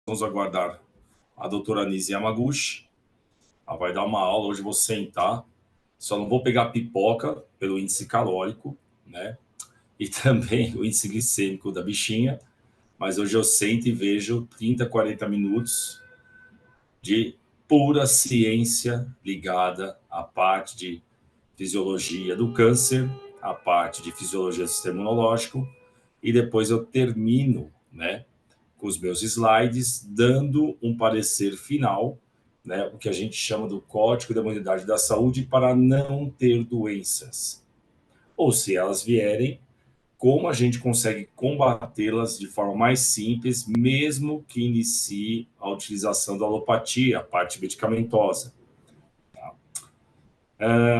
vamos aguardar a doutora Nise Yamaguchi. Ela vai dar uma aula, hoje eu vou sentar, só não vou pegar pipoca pelo índice calórico, né? E também o índice glicêmico da bichinha, mas hoje eu sento e vejo 30, 40 minutos de pura ciência ligada à parte de fisiologia do câncer, à parte de fisiologia do sistema imunológico, e depois eu termino, né, com os meus slides, dando um parecer final, né, o que a gente chama do Código da Imunidade da Saúde para não ter doenças. Ou se elas vierem, como a gente consegue combatê-las de forma mais simples, mesmo que inicie a utilização da alopatia, a parte medicamentosa.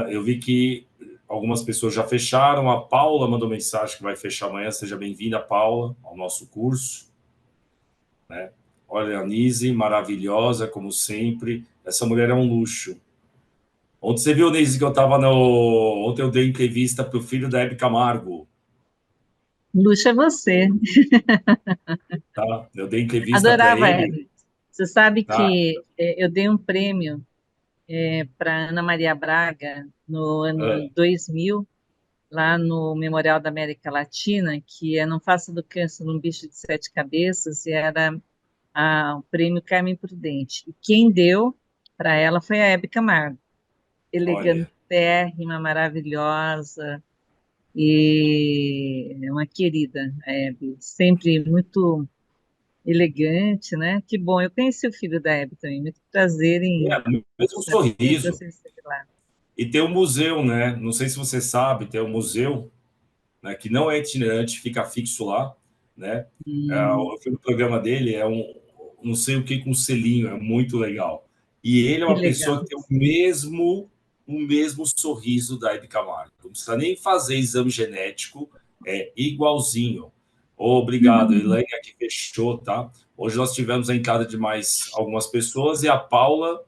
Eu vi que algumas pessoas já fecharam. A Paula mandou mensagem que vai fechar amanhã. Seja bem-vinda, Paula, ao nosso curso. Né? Olha, a Nise, maravilhosa, como sempre. Essa mulher é um luxo. Ontem você viu, Nise, que eu estava no... Ontem eu dei entrevista para o filho da Hebe Camargo. Luxo é você. Tá? Eu dei entrevista para Adorava ele. Hebe. Você sabe Tá? que eu dei um prêmio para Ana Maria Braga no ano 2000, lá no Memorial da América Latina, que é Não Faça do Câncer um Bicho de Sete Cabeças, e era o prêmio Carmen Prudente. E quem deu para ela foi a Hebe Camargo. Olha, Elegantérrima, maravilhosa, e é uma querida, a Hebe. Sempre muito elegante, né? Que bom. Eu conheci o filho da Hebe também. Muito prazer em mesmo saber que sorriso. você esteve lá. E tem um museu, né? Não sei se você sabe, tem um museu, né, que não é itinerante, fica fixo lá, né? O filme do programa dele é um não sei o que com selinho, é muito legal. E ele é Que uma pessoa legal. que tem o mesmo sorriso da Hebe Camargo. Não precisa nem fazer exame genético, é igualzinho. Obrigado, Elaine, aqui fechou, tá? Hoje nós tivemos a entrada de mais algumas pessoas e a Paula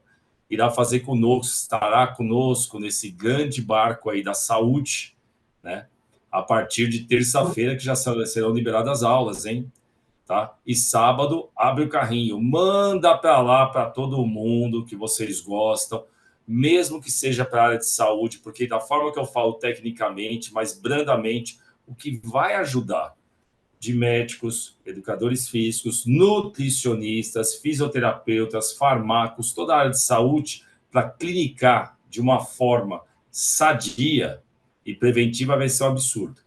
irá fazer conosco, estará conosco nesse grande barco aí da saúde, né? A partir de terça-feira, que já serão liberadas as aulas, hein? Tá? E sábado, abre o carrinho, manda para lá para todo mundo que vocês gostam, mesmo que seja para a área de saúde, porque da forma que eu falo tecnicamente, mas brandamente, o que vai ajudar de médicos, educadores físicos, nutricionistas, fisioterapeutas, farmacos, toda a área de saúde, para clinicar de uma forma sadia e preventiva vai ser um absurdo.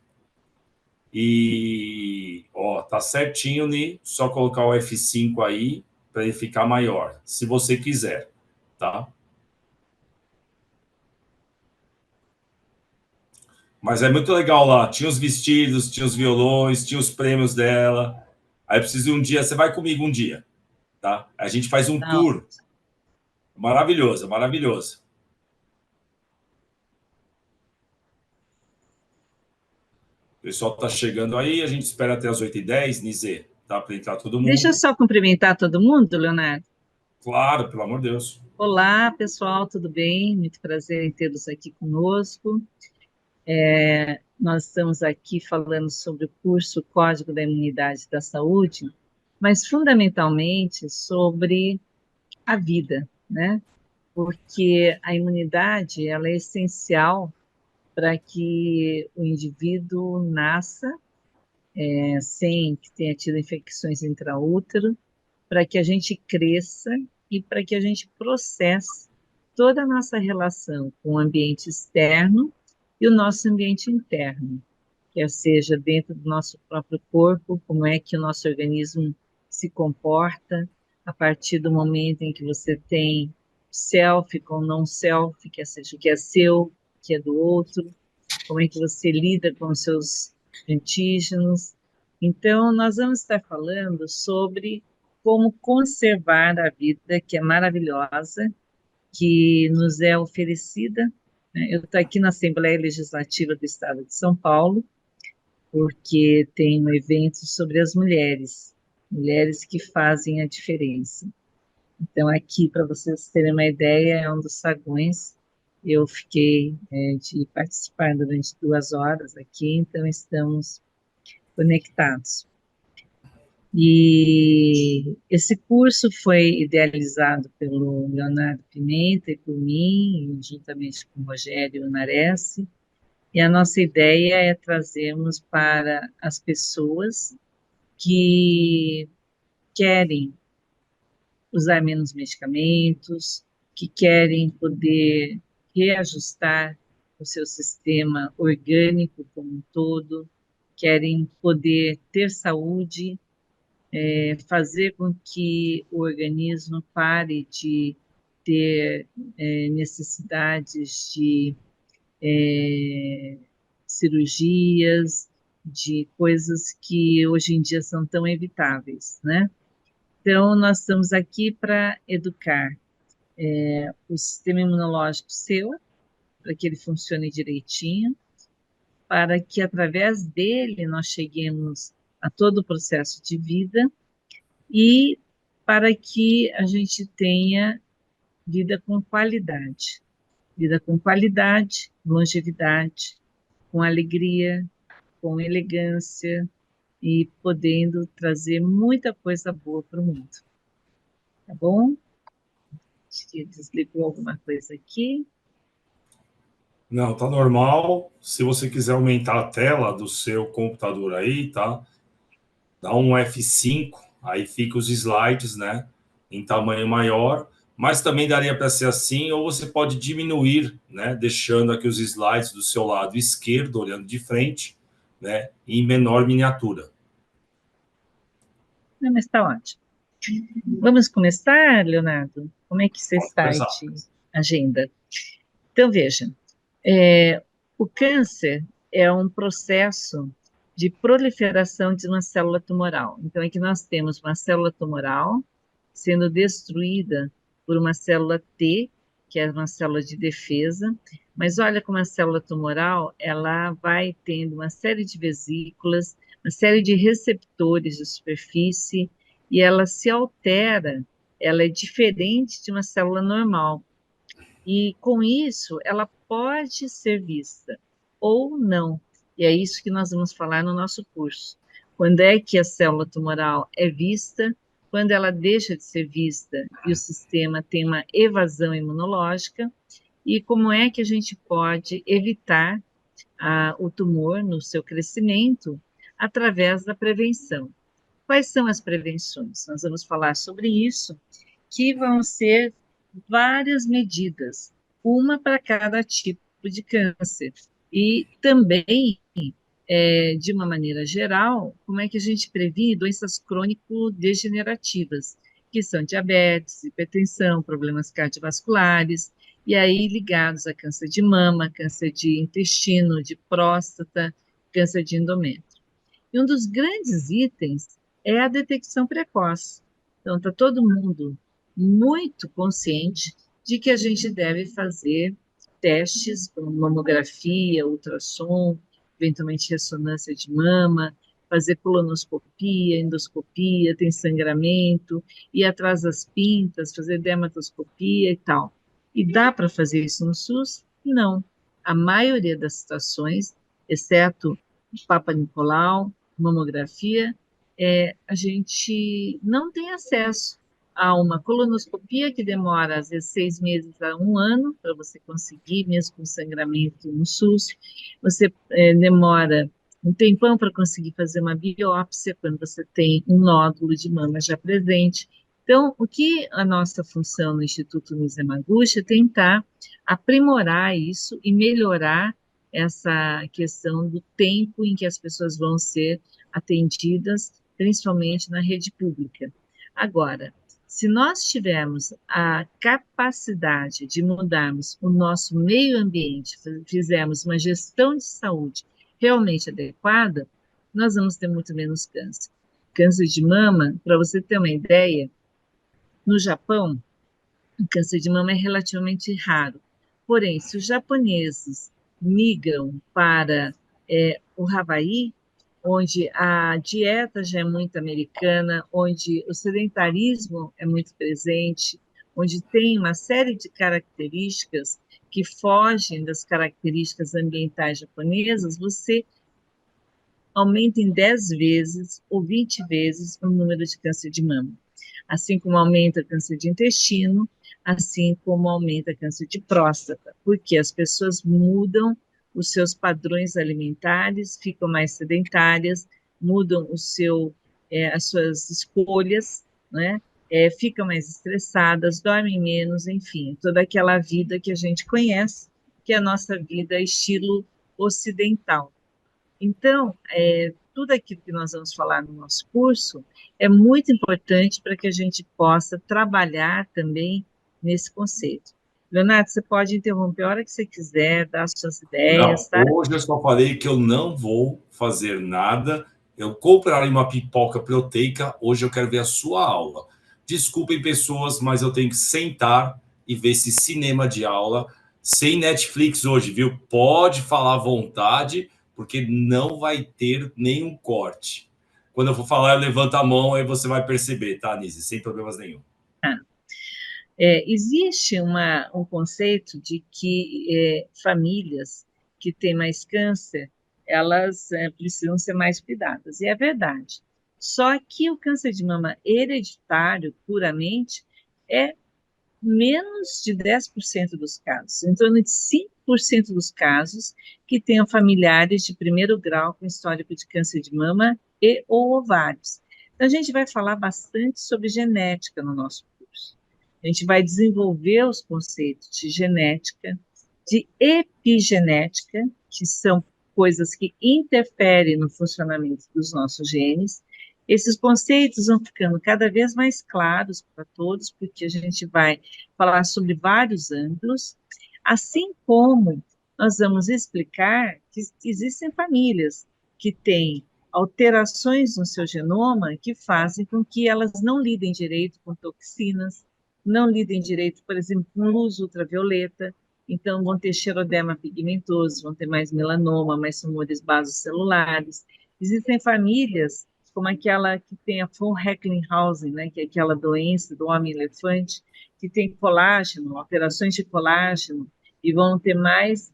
E, ó, tá certinho, Ni, só colocar o F5 aí para ele ficar maior, se você quiser, tá? Mas é muito legal lá, tinha os vestidos, tinha os violões, tinha os prêmios dela. Aí eu preciso de um dia, você vai comigo um dia, tá? A gente faz um Não, tour maravilhoso, maravilhoso. O pessoal tá chegando aí, a gente espera até as 8h10, Nizê, tá? Para entrar todo deixa eu mundo. só cumprimentar todo mundo, Leonardo. Claro, pelo amor de Deus. Olá, pessoal, tudo bem? Muito prazer em tê-los aqui conosco. Nós estamos aqui falando sobre o curso Código da Imunidade da Saúde, mas fundamentalmente sobre a vida, né? Porque a imunidade, ela é essencial para que o indivíduo nasça sem que tenha tido infecções intraútero, para que a gente cresça e para que a gente processe toda a nossa relação com o ambiente externo e o nosso ambiente interno, quer seja dentro do nosso próprio corpo, como é que o nosso organismo se comporta a partir do momento em que você tem self com não self, quer seja o que é seu, o que é do outro, como é que você lida com os seus antígenos. Então, nós vamos estar falando sobre como conservar a vida, que é maravilhosa, que nos é oferecida, né? Eu estou aqui na Assembleia Legislativa do Estado de São Paulo, porque tem um evento sobre as mulheres, mulheres que fazem a diferença. Então, aqui, para vocês terem uma ideia, é um dos saguões. Eu fiquei de participar durante 2 horas aqui, então estamos conectados. E esse curso foi idealizado pelo Leonardo Pimenta e por mim, juntamente com o Rogério Nares, e a nossa ideia é trazermos para as pessoas que querem usar menos medicamentos, que querem poder reajustar o seu sistema orgânico como um todo, querem poder ter saúde, fazer com que o organismo pare de ter necessidades de cirurgias, de coisas que hoje em dia são tão evitáveis, né? Então, nós estamos aqui para educar o sistema imunológico seu, para que ele funcione direitinho, para que através dele nós cheguemos a todo o processo de vida e para que a gente tenha vida com qualidade, longevidade, com alegria, com elegância e podendo trazer muita coisa boa para o mundo. Tá bom? Acho que desligou alguma coisa aqui. Não, tá normal. Se você quiser aumentar a tela do seu computador aí, tá? Dá um F5, aí fica os slides, né? Em tamanho maior. Mas também daria para ser assim, ou você pode diminuir, né? Deixando aqui os slides do seu lado esquerdo, olhando de frente, né? Em menor miniatura. Não, mas está ótimo. Vamos começar, Leonardo? Como é que você Pode está começar. de agenda? Então, veja, o câncer é um processo de proliferação de uma célula tumoral. Então, aqui nós temos uma célula tumoral sendo destruída por uma célula T, que é uma célula de defesa, mas olha como a célula tumoral, ela vai tendo uma série de vesículas, uma série de receptores de superfície, e ela se altera, ela é diferente de uma célula normal. E com isso, ela pode ser vista ou não. E é isso que nós vamos falar no nosso curso. Quando é que a célula tumoral é vista, quando ela deixa de ser vista e o sistema tem uma evasão imunológica, e como é que a gente pode evitar o tumor no seu crescimento através da prevenção. Quais são as prevenções? Nós vamos falar sobre isso, que vão ser várias medidas, uma para cada tipo de câncer. E também, de uma maneira geral, como é que a gente previne doenças crônico-degenerativas, que são diabetes, hipertensão, problemas cardiovasculares, e aí ligados a câncer de mama, câncer de intestino, de próstata, câncer de endométrio. E um dos grandes itens é a detecção precoce. Então, está todo mundo muito consciente de que a gente deve fazer testes como mamografia, ultrassom, eventualmente ressonância de mama, fazer colonoscopia, endoscopia, tem sangramento, ir atrás das pintas, fazer dermatoscopia e tal. E dá para fazer isso no SUS? Não. A maioria das situações, exceto o Papa Nicolau, mamografia, a gente não tem acesso a uma colonoscopia que demora, às vezes, 6 meses a um ano para você conseguir, mesmo com sangramento no SUS. Você demora um tempão para conseguir fazer uma biópsia quando você tem um nódulo de mama já presente. Então, o que a nossa função no Instituto Nise Yamaguchi é tentar aprimorar isso e melhorar essa questão do tempo em que as pessoas vão ser atendidas, principalmente na rede pública. Agora, se nós tivermos a capacidade de mudarmos o nosso meio ambiente, fizermos uma gestão de saúde realmente adequada, nós vamos ter muito menos câncer. Câncer de mama, para você ter uma ideia, no Japão, o câncer de mama é relativamente raro. Porém, se os japoneses migram para o Havaí, onde a dieta já é muito americana, onde o sedentarismo é muito presente, onde tem uma série de características que fogem das características ambientais japonesas, você aumenta em 10 vezes ou 20 vezes o número de câncer de mama. Assim como aumenta o câncer de intestino, assim como aumenta o câncer de próstata, porque as pessoas mudam os seus padrões alimentares, ficam mais sedentárias, mudam as suas escolhas, né? Ficam mais estressadas, dormem menos, enfim, toda aquela vida que a gente conhece, que é a nossa vida estilo ocidental. Então, tudo aquilo que nós vamos falar no nosso curso é muito importante para que a gente possa trabalhar também nesse conceito. Leonardo, você pode interromper a hora que você quiser, dar as suas ideias, Não, tá? hoje eu só falei que eu não vou fazer nada. Eu comprarei uma pipoca proteica. Hoje eu quero ver a sua aula. Desculpem, pessoas, mas eu tenho que sentar e ver esse cinema de aula sem Netflix hoje, viu? Pode falar à vontade, porque não vai ter nenhum corte. Quando eu for falar, eu levanto a mão, aí você vai perceber, tá, Nise? Sem problemas nenhum. Existe um conceito de que famílias que têm mais câncer, elas precisam ser mais cuidadas, e é verdade. Só que o câncer de mama hereditário, puramente, é menos de 10% dos casos, em torno de 5% dos casos que tenham familiares de primeiro grau com histórico de câncer de mama e ou ovários. Então, a gente vai falar bastante sobre genética no nosso curso. A gente vai desenvolver os conceitos de genética, de epigenética, que são coisas que interferem no funcionamento dos nossos genes. Esses conceitos vão ficando cada vez mais claros para todos, porque a gente vai falar sobre vários ângulos, assim como nós vamos explicar que existem famílias que têm alterações no seu genoma que fazem com que elas não lidem direito com toxinas, não lidem direito, por exemplo, com luz ultravioleta, então vão ter xeroderma pigmentoso, vão ter mais melanoma, mais tumores basocelulares. Existem famílias como aquela que tem a von Recklinghausen, né, que é aquela doença do homem-elefante, que tem colágeno, alterações de colágeno, e vão ter mais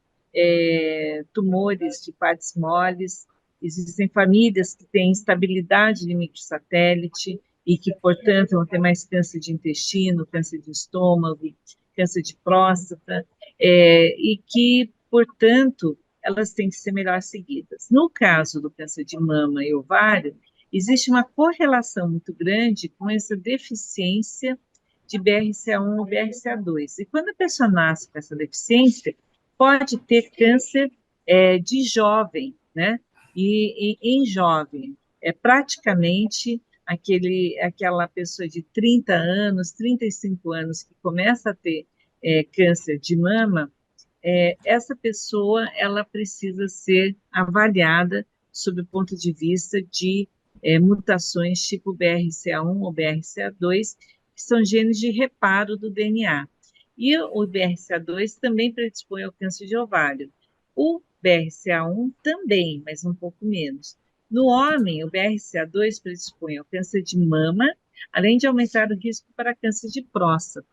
tumores de partes moles. Existem famílias que têm instabilidade de microsatélite e que, portanto, vão ter mais câncer de intestino, câncer de estômago, câncer de próstata, e que, portanto, elas têm que ser melhor seguidas. No caso do câncer de mama e ovário, existe uma correlação muito grande com essa deficiência de BRCA1 ou BRCA2. E quando a pessoa nasce com essa deficiência, pode ter câncer de jovem, né? E em jovem, é praticamente aquela pessoa de 30 anos, 35 anos, que começa a ter câncer de mama, essa pessoa ela precisa ser avaliada sob o ponto de vista de mutações tipo BRCA1 ou BRCA2, que são genes de reparo do DNA. E o BRCA2 também predispõe ao câncer de ovário. O BRCA1 também, mas um pouco menos. No homem, o BRCA2 predispõe ao câncer de mama, além de aumentar o risco para câncer de próstata.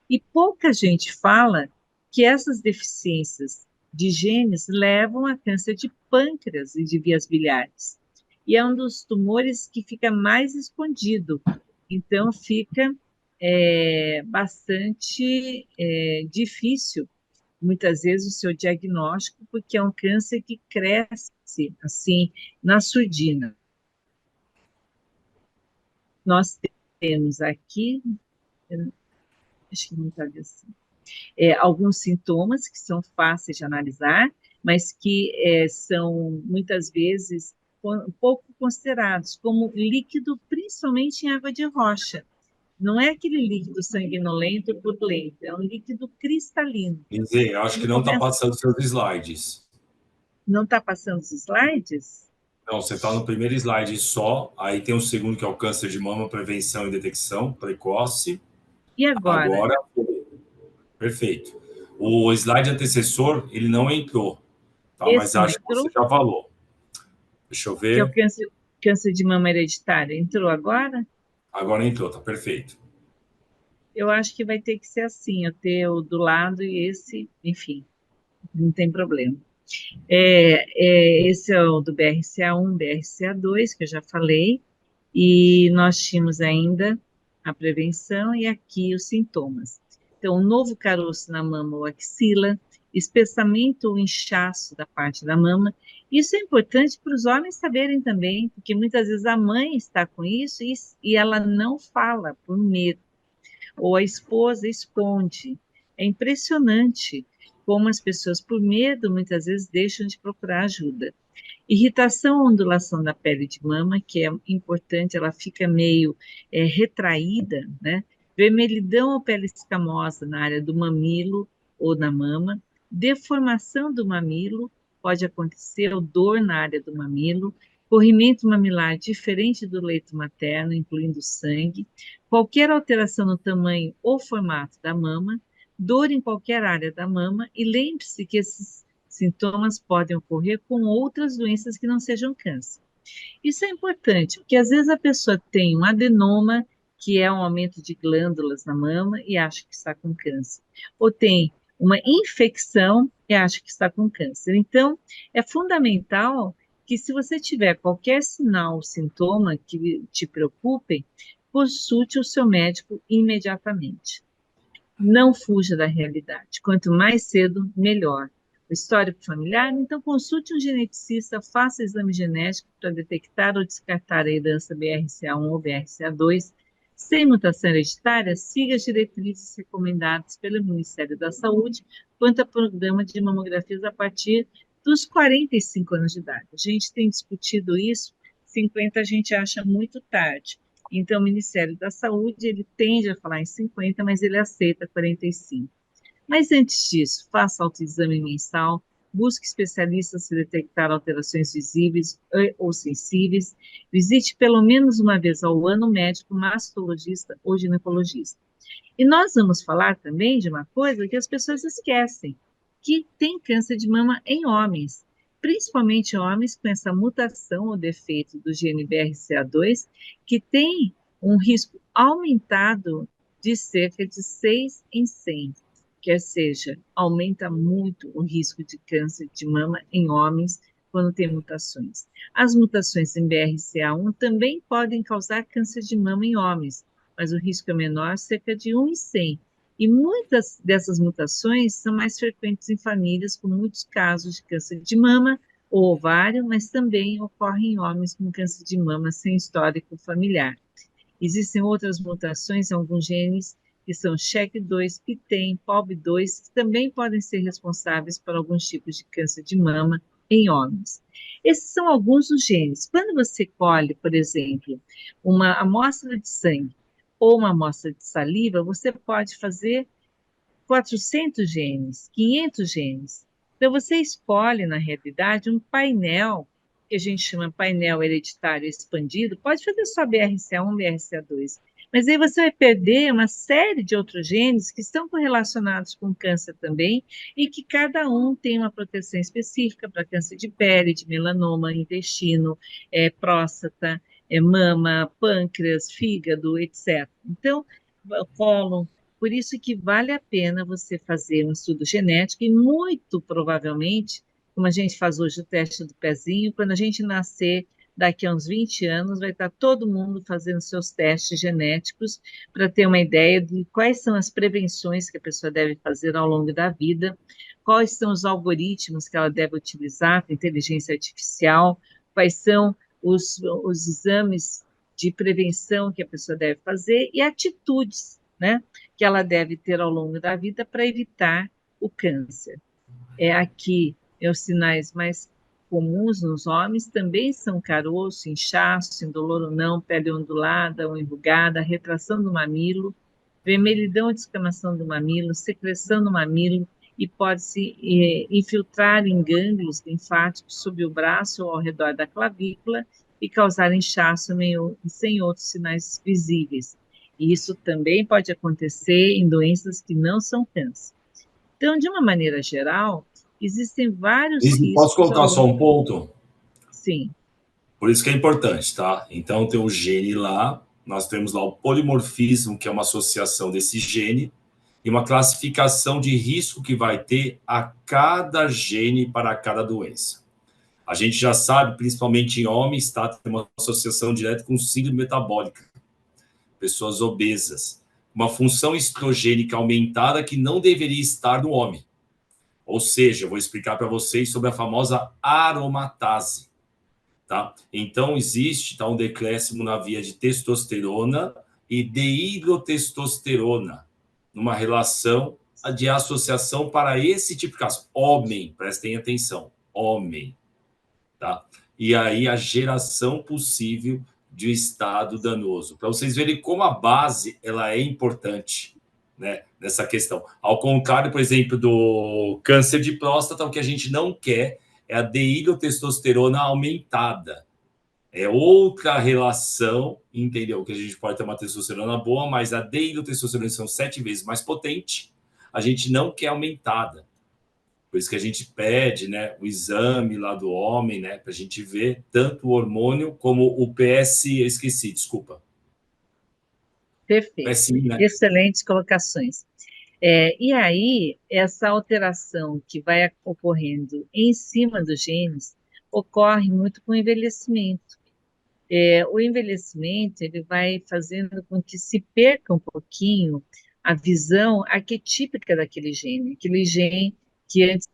E pouca gente fala que essas deficiências de genes levam a câncer de pâncreas e de vias biliares. E é um dos tumores que fica mais escondido. Então, fica bastante difícil, muitas vezes, o seu diagnóstico, porque é um câncer que cresce, assim, na surdina. Nós temos aqui, acho que não está assim, alguns sintomas que são fáceis de analisar, mas que são, muitas vezes, pouco considerados, como líquido, principalmente em água de rocha. Não é aquele líquido sanguinolento ou purulento, é um líquido cristalino. Quer dizer, eu acho que não está passando seus slides. Não está passando os slides? Não, você está no primeiro slide só, aí tem o segundo, que é o câncer de mama, prevenção e detecção precoce. E agora? Agora, perfeito. O slide antecessor, ele não entrou, tá? Mas Esse não acho que você entrou? já falou. Deixa eu Que é o ver. câncer de mama hereditário. Entrou agora? Agora entrou, tá perfeito. Eu acho que vai ter que ser assim, eu ter o do lado e esse, enfim, não tem problema. Esse é o do BRCA1, BRCA2, que eu já falei, e nós tínhamos ainda a prevenção e aqui os sintomas. Então, um novo caroço na mama ou axila, espessamento ou inchaço da parte da mama. Isso é importante para os homens saberem também, porque muitas vezes a mãe está com isso e ela não fala por medo, ou a esposa esconde. É impressionante como as pessoas, por medo, muitas vezes deixam de procurar ajuda. Irritação ou ondulação da pele de mama, que é importante, ela fica meio retraída, né? Vermelhidão ou pele escamosa na área do mamilo ou na mama. Deformação do mamilo, pode acontecer, ou dor na área do mamilo. Corrimento mamilar diferente do leito materno, incluindo sangue. Qualquer alteração no tamanho ou formato da mama. Dor em qualquer área da mama. E lembre-se que esses sintomas podem ocorrer com outras doenças que não sejam câncer. Isso é importante, porque às vezes a pessoa tem um adenoma, que é um aumento de glândulas na mama, e acha que está com câncer. Ou tem uma infecção e acha que está com câncer. Então, é fundamental que, se você tiver qualquer sinal ou sintoma que te preocupem, consulte o seu médico imediatamente. Não fuja da realidade. Quanto mais cedo, melhor. O histórico familiar, então consulte um geneticista, faça exame genético para detectar ou descartar a herança BRCA1 ou BRCA2. Sem mutação hereditária, siga as diretrizes recomendadas pelo Ministério da Saúde quanto ao programa de mamografias a partir dos 45 anos de idade. A gente tem discutido isso, 50 a gente acha muito tarde. Então, o Ministério da Saúde, ele tende a falar em 50, mas ele aceita 45. Mas antes disso, faça autoexame mensal, busque especialistas se detectar alterações visíveis ou sensíveis, visite pelo menos uma vez ao ano o médico mastologista ou ginecologista. E nós vamos falar também de uma coisa que as pessoas esquecem, que tem câncer de mama em homens, principalmente homens com essa mutação ou defeito do gene BRCA2, que tem um risco aumentado de cerca de 6 em 100, quer seja, aumenta muito o risco de câncer de mama em homens quando tem mutações. As mutações em BRCA1 também podem causar câncer de mama em homens, mas o risco é menor, cerca de 1 em 100. E muitas dessas mutações são mais frequentes em famílias com muitos casos de câncer de mama ou ovário, mas também ocorrem em homens com câncer de mama sem histórico familiar. Existem outras mutações em alguns genes, que são SHEC2, PTEN, POB2, que também podem ser responsáveis por alguns tipos de câncer de mama em homens. Esses são alguns dos genes. Quando você colhe, por exemplo, uma amostra de sangue ou uma amostra de saliva, você pode fazer 400 genes, 500 genes. Então, você escolhe, na realidade, um painel, que a gente chama painel hereditário expandido, pode fazer só BRCA1, BRCA2, mas aí você vai perder uma série de outros genes que estão correlacionados com câncer também, e que cada um tem uma proteção específica para câncer de pele, de melanoma, intestino, próstata, mama, pâncreas, fígado, etc. Então, cólon. Por isso que vale a pena você fazer um estudo genético e muito provavelmente, como a gente faz hoje o teste do pezinho, quando a gente nascer daqui a uns 20 anos, vai estar todo mundo fazendo seus testes genéticos para ter uma ideia de quais são as prevenções que a pessoa deve fazer ao longo da vida, quais são os algoritmos que ela deve utilizar para inteligência artificial, quais são os exames de prevenção que a pessoa deve fazer e atitudes, né, que ela deve ter ao longo da vida para evitar o câncer. Aqui, os sinais mais comuns nos homens também são caroço, inchaço, indolor ou não, pele ondulada ou enrugada, retração do mamilo, vermelhidão ou descamação do mamilo, secreção do mamilo, e pode se infiltrar em gânglios linfáticos sob o braço ou ao redor da clavícula e causar inchaço sem outros sinais visíveis. E isso também pode acontecer em doenças que não são câncer. Então, de uma maneira geral, existem vários Posso riscos colocar ao só um longo... ponto? Sim. Por isso que é importante, tá? Então, tem o gene lá, nós temos lá o polimorfismo, que é uma associação desse gene, e uma classificação de risco que vai ter a cada gene para cada doença. A gente já sabe, principalmente em homens, tá? Tem uma associação direta com síndrome metabólica, pessoas obesas, uma função estrogênica aumentada que não deveria estar no homem. Ou seja, eu vou explicar para vocês sobre a famosa aromatase. Tá? Então, existe um decréscimo na via de testosterona e dehidrotestosterona, numa relação de associação para esse tipo de caso. Homem, prestem atenção, homem. Tá? E aí a geração possível de um estado danoso. Para vocês verem como a base ela é importante, né, nessa questão. Ao contrário, por exemplo, do câncer de próstata, o que a gente não quer é a dehidrotestosterona aumentada. É outra relação, entendeu? Que a gente pode ter uma testosterona boa, mas a dehidrotestosterona são 7 vezes mais potente. A gente não quer aumentada. Por isso que a gente pede, né, o exame lá do homem, né, para a gente ver tanto o hormônio como o PSI, esqueci, desculpa. Perfeito. PSI, né? Excelentes colocações. E aí, essa alteração que vai ocorrendo em cima dos genes ocorre muito com o envelhecimento. O envelhecimento ele vai fazendo com que se perca um pouquinho a visão arquetípica daquele gene, aquele gene que antes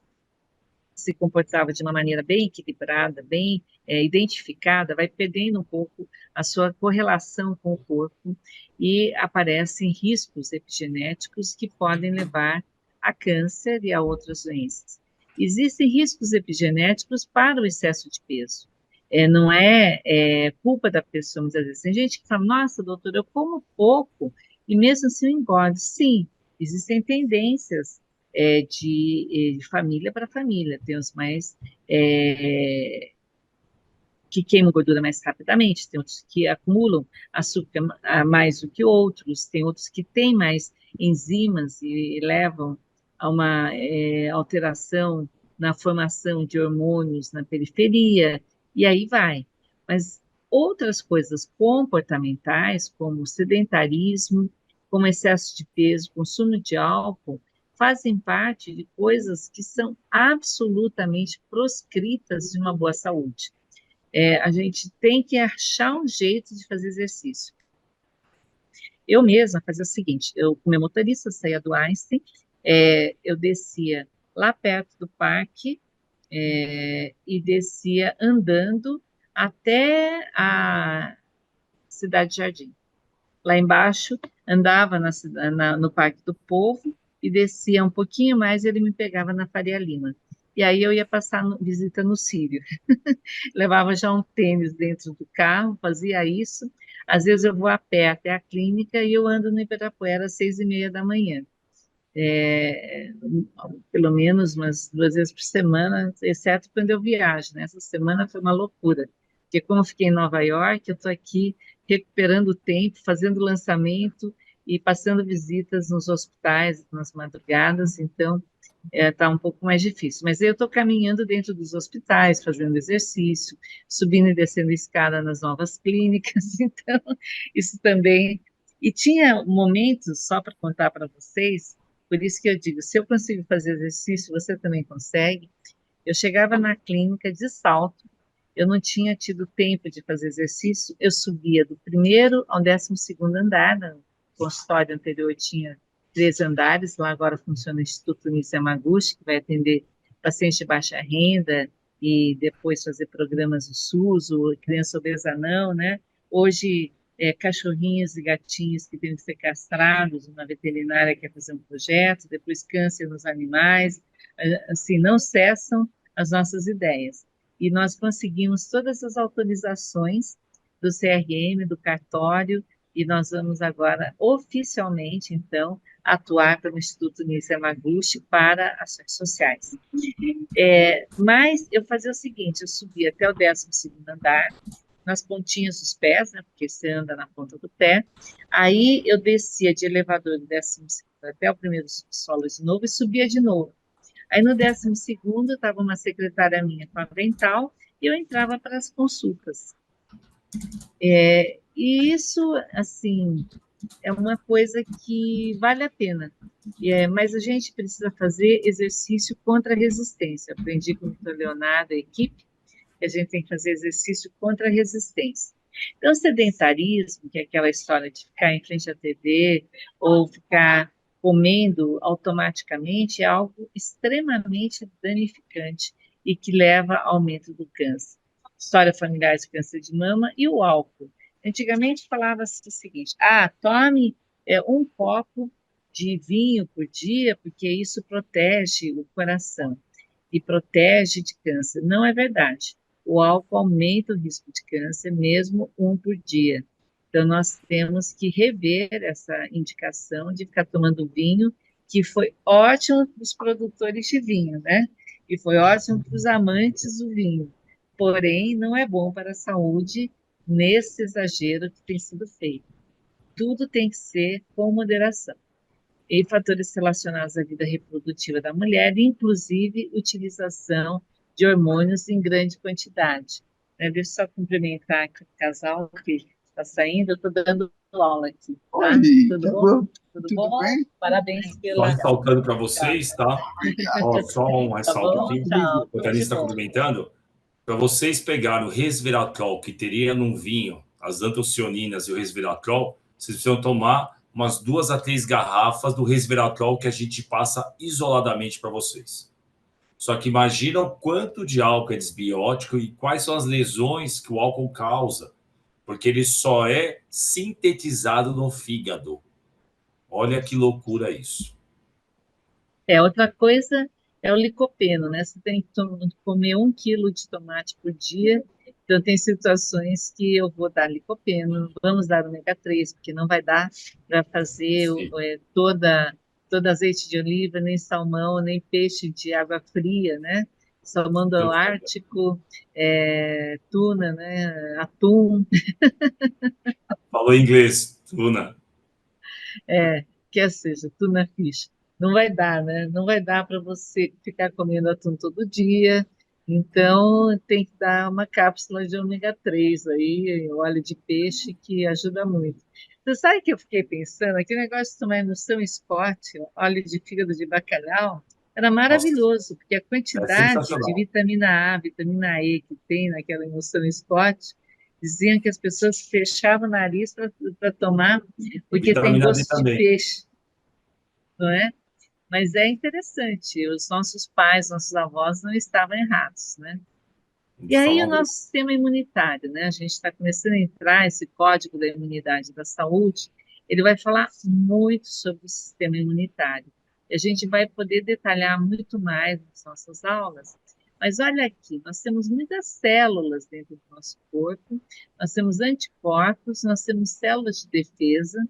se comportava de uma maneira bem equilibrada, bem identificada, vai perdendo um pouco a sua correlação com o corpo e aparecem riscos epigenéticos que podem levar a câncer e a outras doenças. Existem riscos epigenéticos para o excesso de peso. Não é culpa da pessoa, muitas vezes. Tem gente que fala, nossa, doutor, eu como pouco e mesmo assim eu engordo. Sim, existem tendências de família para família. Tem os mais que queimam gordura mais rapidamente, tem outros que acumulam açúcar mais do que outros, tem outros que têm mais enzimas e levam a uma alteração na formação de hormônios na periferia, e aí vai. Mas outras coisas comportamentais, como o sedentarismo, como excesso de peso, consumo de álcool, fazem parte de coisas que são absolutamente proscritas de uma boa saúde. A gente tem que achar um jeito de fazer exercício. Eu mesma fazia o seguinte, eu, como motorista, saía do Einstein, eu descia lá perto do parque e descia andando até a Cidade Jardim. Lá embaixo, andava no Parque do Povo e descia um pouquinho mais e ele me pegava na Faria Lima. E aí eu ia passar visita no Círio. Levava já um tênis dentro do carro, fazia isso. Às vezes eu vou a pé até a clínica e eu ando no Ibirapuera às 6:30 da manhã. É, pelo menos umas 2 vezes por semana, exceto quando eu viajo, né? Essa semana foi uma loucura, porque como eu fiquei em Nova York, eu estou aqui recuperando o tempo, fazendo lançamento e passando visitas nos hospitais nas madrugadas, então está um pouco mais difícil. Mas eu estou caminhando dentro dos hospitais, fazendo exercício, subindo e descendo escada nas novas clínicas, então isso também. E tinha momentos, só para contar para vocês, por isso que eu digo, se eu consigo fazer exercício, você também consegue. Eu chegava na clínica de salto, eu não tinha tido tempo de fazer exercício, eu subia do primeiro ao 12º andar, no consultório anterior tinha 3 andares, lá agora funciona o Instituto Nisi Yamaguchi, que vai atender pacientes de baixa renda e depois fazer programas do SUS, ou criança obesa não, né? Hoje, cachorrinhos e gatinhos que têm que ser castrados, uma veterinária quer fazer um projeto, depois câncer nos animais, assim, não cessam as nossas ideias. E nós conseguimos todas as autorizações do CRM, do cartório, e nós vamos agora, oficialmente, então, atuar pelo Instituto Nisi Yamaguchi para ações sociais. Mas eu fazia o seguinte, eu subia até o 12º andar, nas pontinhas dos pés, né, porque você anda na ponta do pé, aí eu descia de elevador do 12º até o primeiro subsolo de novo e subia de novo. Aí no 12º estava uma secretária minha com a avental e eu entrava para as consultas. E isso, assim, é uma coisa que vale a pena. Mas a gente precisa fazer exercício contra a resistência. Aprendi com o Dr. Leonardo, a equipe, que a gente tem que fazer exercício contra a resistência. Então, sedentarismo, que é aquela história de ficar em frente à TV ou ficar comendo automaticamente, é algo extremamente danificante e que leva ao aumento do câncer. História familiar de câncer de mama e o álcool. Antigamente falava-se o seguinte: tome um copo de vinho por dia, porque isso protege o coração e protege de câncer. Não é verdade. O álcool aumenta o risco de câncer, mesmo um por dia. Então, nós temos que rever essa indicação de ficar tomando vinho, que foi ótimo para os produtores de vinho, né? E foi ótimo para os amantes do vinho. Porém, não é bom para a saúde nesse exagero que tem sido feito. Tudo tem que ser com moderação. E fatores relacionados à vida reprodutiva da mulher, inclusive utilização de hormônios em grande quantidade. Deixa eu só cumprimentar aqui o casal que está saindo, eu estou dando aula aqui, tá? Oi, Tudo bom? Tudo tudo bom? bem? Parabéns Só pela... ressaltando para vocês, tá? Ó, só um Tá ressalto bom? aqui. Tchau, O tudo de Denise está bom. cumprimentando. Para vocês pegarem o resveratrol que teria num vinho, as antocianinas e o resveratrol, vocês precisam tomar umas 2 a 3 garrafas do resveratrol que a gente passa isoladamente para vocês. Só que imagina o quanto de álcool é desbiótico e quais são as lesões que o álcool causa, porque ele só é sintetizado no fígado. Olha que loucura isso. Outra coisa é o licopeno, né? Você tem que comer 1 quilo de tomate por dia. Então, tem situações que eu vou dar licopeno, vamos dar ômega 3, porque não vai dar para fazer toda azeite de oliva, nem salmão, nem peixe de água fria, né? Salmão do Ártico, tuna, né? Atum, Falou em inglês, Tuna. quer seja, tuna fish. Não vai dar, né? Não vai dar para você ficar comendo atum todo dia. Então, tem que dar uma cápsula de ômega 3 aí, óleo de peixe, que ajuda muito. Você sabe que eu fiquei pensando, aquele negócio de tomar no São Scott, óleo de fígado de bacalhau, era Nossa, maravilhoso, porque a é quantidade de sensacional. vitamina A, vitamina E que tem naquela emoção Scott, diziam que as pessoas fechavam o nariz para tomar, E porque tem vitamina D gosto de também. peixe, não é? Mas é interessante, os nossos pais, nossos avós não estavam errados, né? E De aí forma o alguma. nosso sistema imunitário, né? A gente está começando a entrar, esse código da imunidade da saúde, ele vai falar muito sobre o sistema imunitário. E a gente vai poder detalhar muito mais nas nossas aulas. Mas olha aqui, nós temos muitas células dentro do nosso corpo, nós temos anticorpos, nós temos células de defesa,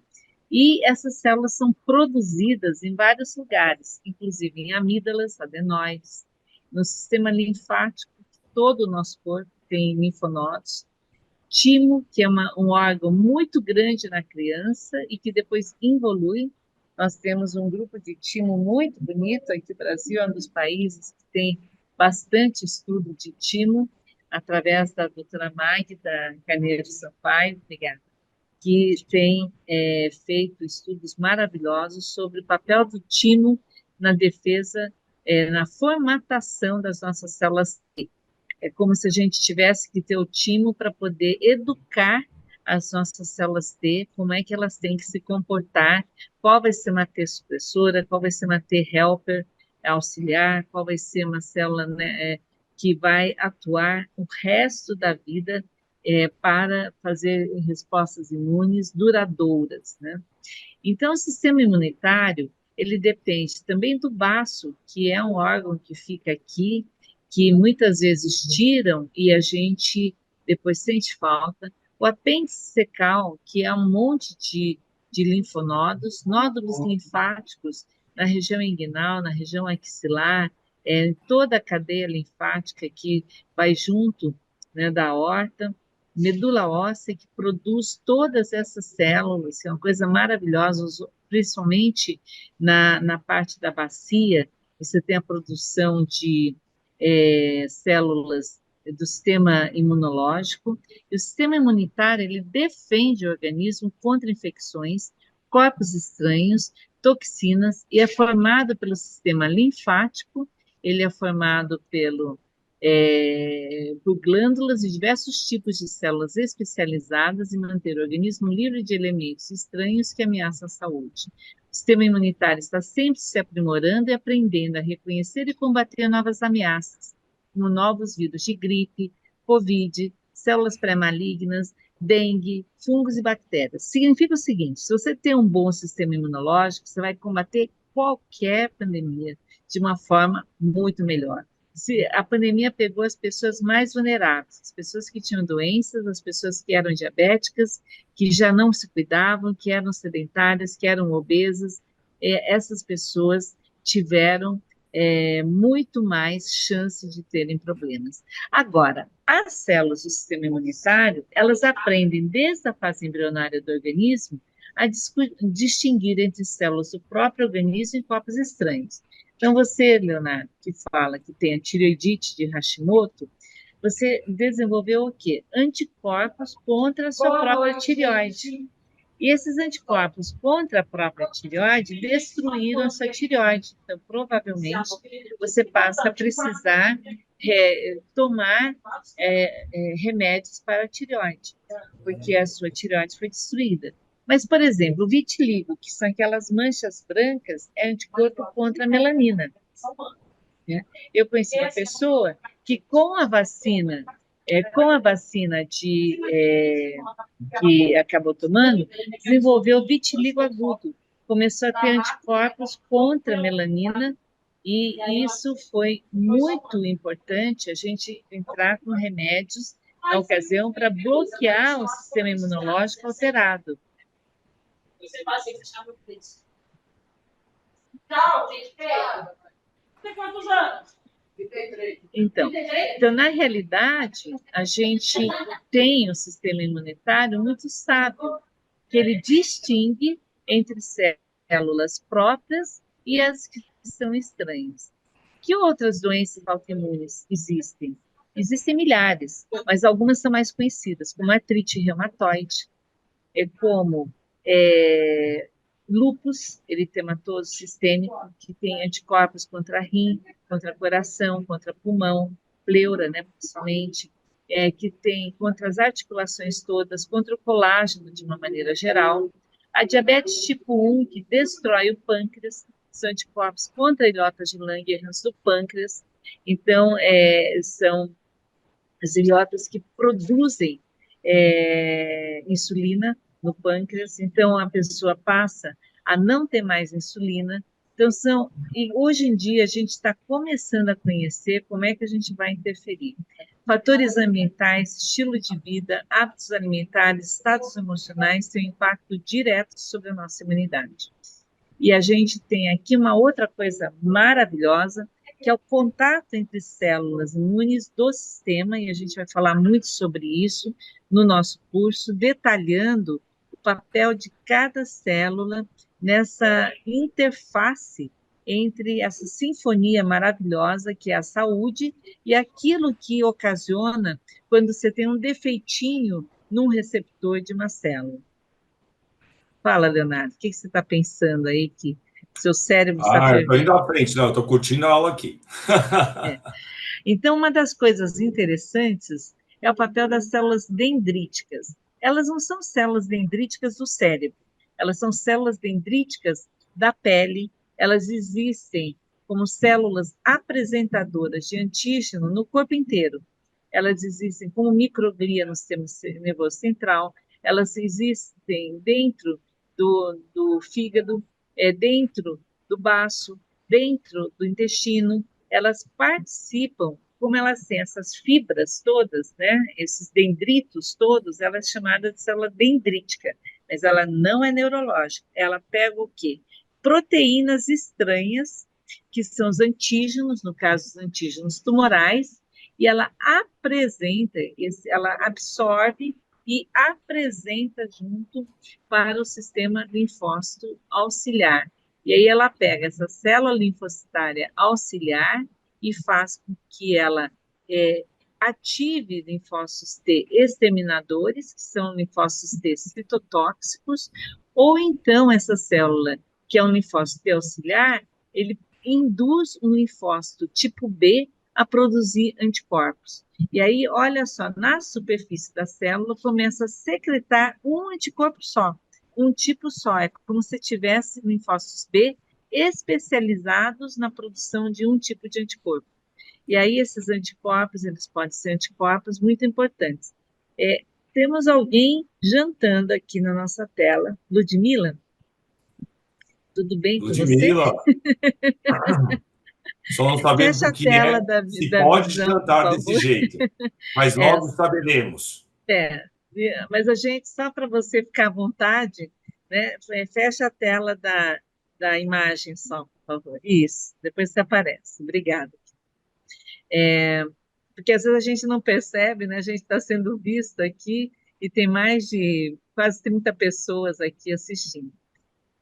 e essas células são produzidas em vários lugares, inclusive em amígdalas, adenoides, no sistema linfático, todo o nosso corpo tem linfonodos, timo, que é um órgão muito grande na criança e que depois involui. Nós temos um grupo de timo muito bonito aqui no Brasil, é um dos países que tem bastante estudo de timo, através da doutora Magda Carneiro Sampaio, obrigada, que tem feito estudos maravilhosos sobre o papel do timo na defesa, na formatação das nossas células T. É como se a gente tivesse que ter o timo para poder educar as nossas células T, como é que elas têm que se comportar, qual vai ser uma T supressora, qual vai ser uma T helper, auxiliar, qual vai ser uma célula, né, que vai atuar o resto da vida para fazer respostas imunes duradouras, né? Então, o sistema imunitário, ele depende também do baço, que é um órgão que fica aqui, que muitas vezes tiram e a gente depois sente falta. O apêndice secal, que é um monte de linfonodos, nódulos linfáticos na região inguinal, na região axilar, toda a cadeia linfática que vai junto, né, da aorta, medula óssea que produz todas essas células, que é uma coisa maravilhosa, principalmente na parte da bacia, você tem a produção de células do sistema imunológico, e o sistema imunitário, ele defende o organismo contra infecções, anticorpos estranhos, toxinas, e é formado pelo sistema linfático, ele é formado por glândulas e diversos tipos de células especializadas em manter o organismo livre de elementos estranhos que ameaçam a saúde. O sistema imunitário está sempre se aprimorando e aprendendo a reconhecer e combater novas ameaças, como novos vírus de gripe, Covid, células pré-malignas, dengue, fungos e bactérias. Significa o seguinte: se você tem um bom sistema imunológico, você vai combater qualquer pandemia de uma forma muito melhor. Se a pandemia pegou as pessoas mais vulneráveis, as pessoas que tinham doenças, as pessoas que eram diabéticas, que já não se cuidavam, que eram sedentárias, que eram obesas, essas pessoas tiveram muito mais chance de terem problemas. Agora, as células do sistema imunitário, elas aprendem desde a fase embrionária do organismo a distinguir entre células do próprio organismo e corpos estranhos. Então, você, Leonardo, que fala que tem a tireoidite de Hashimoto, você desenvolveu o quê? Anticorpos contra a sua própria tireoide. E esses anticorpos contra a própria tireoide destruíram a sua tireoide. Então, provavelmente, você passa a precisar tomar remédios para a tireoide, porque a sua tireoide foi destruída. Mas, por exemplo, o vitiligo, que são aquelas manchas brancas, é anticorpo contra a melanina. Né? Eu conheci uma pessoa que, com a vacina que acabou tomando, desenvolveu vitiligo agudo, começou a ter anticorpos contra a melanina, e isso foi muito importante, a gente entrar com remédios na ocasião para bloquear o sistema imunológico alterado. Você passa a fechar no preço. Não, gente, tem quantos anos? Então, na realidade, a gente tem um sistema imunitário muito sábio, que ele distingue entre células próprias e as que são estranhas. Que outras doenças autoimunes existem? Existem milhares, mas algumas são mais conhecidas, como artrite reumatoide, como lúpus eritematoso sistêmico, que tem anticorpos contra rim, contra coração, contra pulmão, pleura, né, principalmente, que tem contra as articulações todas, contra o colágeno de uma maneira geral. A diabetes tipo 1, que destrói o pâncreas, são anticorpos contra a ilhota de Langerhans do pâncreas. Então, são as ilhotas que produzem insulina no pâncreas, então a pessoa passa a não ter mais insulina. Então, e hoje em dia a gente está começando a conhecer como é que a gente vai interferir. Fatores ambientais, estilo de vida, hábitos alimentares, estados emocionais têm um impacto direto sobre a nossa imunidade. E a gente tem aqui uma outra coisa maravilhosa, que é o contato entre células imunes do sistema, e a gente vai falar muito sobre isso no nosso curso, detalhando o papel de cada célula nessa interface entre essa sinfonia maravilhosa que é a saúde e aquilo que ocasiona quando você tem um defeitinho num receptor de uma célula. Fala, Leonardo, o que você está pensando aí que seu cérebro está... eu estou indo à frente, não, eu estou curtindo a aula aqui. Então, uma das coisas interessantes é o papel das células dendríticas. Elas não são células dendríticas do cérebro, elas são células dendríticas da pele, elas existem como células apresentadoras de antígeno no corpo inteiro. Elas existem como microglia no sistema nervoso central, elas existem dentro do fígado, dentro do baço, dentro do intestino. Elas participam, como elas têm essas fibras todas, né, esses dendritos todos, ela é chamada de célula dendrítica, mas ela não é neurológica. Ela pega o quê? Proteínas estranhas, que são os antígenos, no caso, os antígenos tumorais, e ela apresenta, ela absorve e apresenta junto para o sistema linfócito auxiliar. E aí ela pega essa célula linfocitária auxiliar e faz com que ela ative linfócitos T exterminadores, que são linfócitos T citotóxicos, ou então essa célula, que é um linfócito T auxiliar, ele induz um linfócito tipo B a produzir anticorpos. E aí, olha só, na superfície da célula começa a secretar um anticorpo só, um tipo só, é como se tivesse linfócitos B especializados na produção de um tipo de anticorpo. E aí esses anticorpos, eles podem ser anticorpos muito importantes. Temos alguém jantando aqui na nossa tela. Ludmila, tudo bem com você? Ludmila, só não sabemos Fecha o a que tela é, da, se da pode visão, por jantar desse favor. jeito, mas É, logo saberemos. é, mas a gente, só para você ficar à vontade, né, fecha a tela da imagem só, por favor. Isso, depois você aparece. Obrigada. Porque às vezes a gente não percebe, né? A gente está sendo visto aqui e tem mais de quase 30 pessoas aqui assistindo.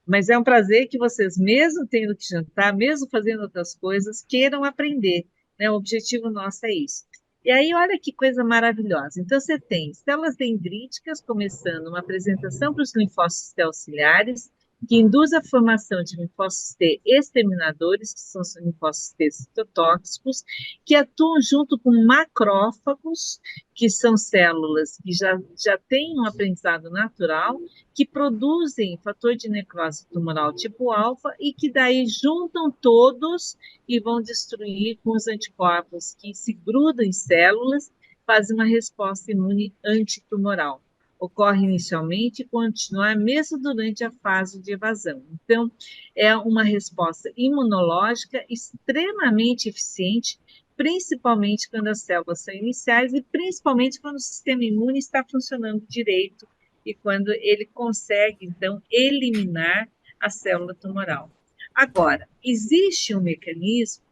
Mas é um prazer que vocês, mesmo tendo que jantar, mesmo fazendo outras coisas, queiram aprender, né? O objetivo nosso é isso. E aí, olha que coisa maravilhosa. Então, você tem células dendríticas começando uma apresentação para os linfócitos T auxiliares, que induz a formação de linfócitos T exterminadores, que são os linfócitos T citotóxicos, que atuam junto com macrófagos, que são células que já têm um aprendizado natural, que produzem fator de necrose tumoral tipo alfa e que daí juntam todos e vão destruir com os anticorpos que se grudam em células, fazem uma resposta imune antitumoral. Ocorre inicialmente e continuar mesmo durante a fase de evasão. Então, é uma resposta imunológica extremamente eficiente, principalmente quando as células são iniciais e principalmente quando o sistema imune está funcionando direito e quando ele consegue, então, eliminar a célula tumoral. Agora, existe um mecanismo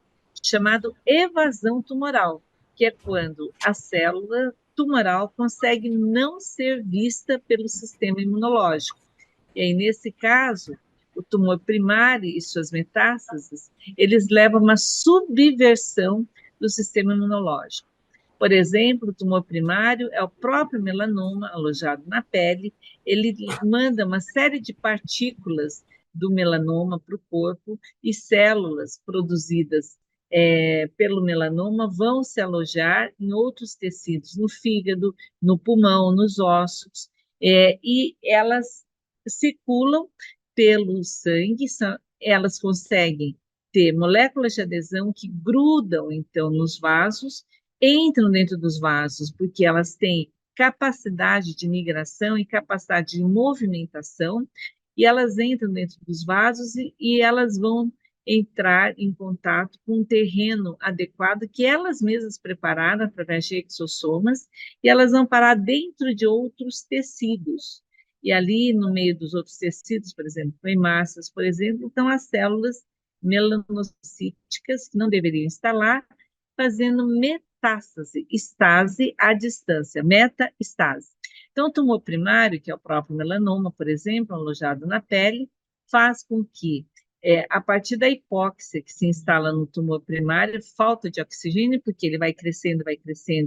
chamado evasão tumoral, que é quando a célula tumoral consegue não ser vista pelo sistema imunológico. E aí, nesse caso, o tumor primário e suas metástases, eles levam a uma subversão do sistema imunológico. Por exemplo, o tumor primário é o próprio melanoma alojado na pele, ele manda uma série de partículas do melanoma para o corpo e células produzidas pelo melanoma vão se alojar em outros tecidos, no fígado, no pulmão, nos ossos, e elas circulam pelo sangue, elas conseguem ter moléculas de adesão que grudam, então, nos vasos, entram dentro dos vasos, porque elas têm capacidade de migração e capacidade de movimentação, e elas entram dentro dos vasos e elas vão entrar em contato com um terreno adequado que elas mesmas prepararam através de exossomas, e elas vão parar dentro de outros tecidos. E ali, no meio dos outros tecidos, por exemplo, em massas, por exemplo, estão as células melanocíticas, que não deveriam estar lá, fazendo metástase, estase à distância, metaestase. Então, o tumor primário, que é o próprio melanoma, por exemplo, alojado na pele, faz com que, a partir da hipóxia que se instala no tumor primário, falta de oxigênio, porque ele vai crescendo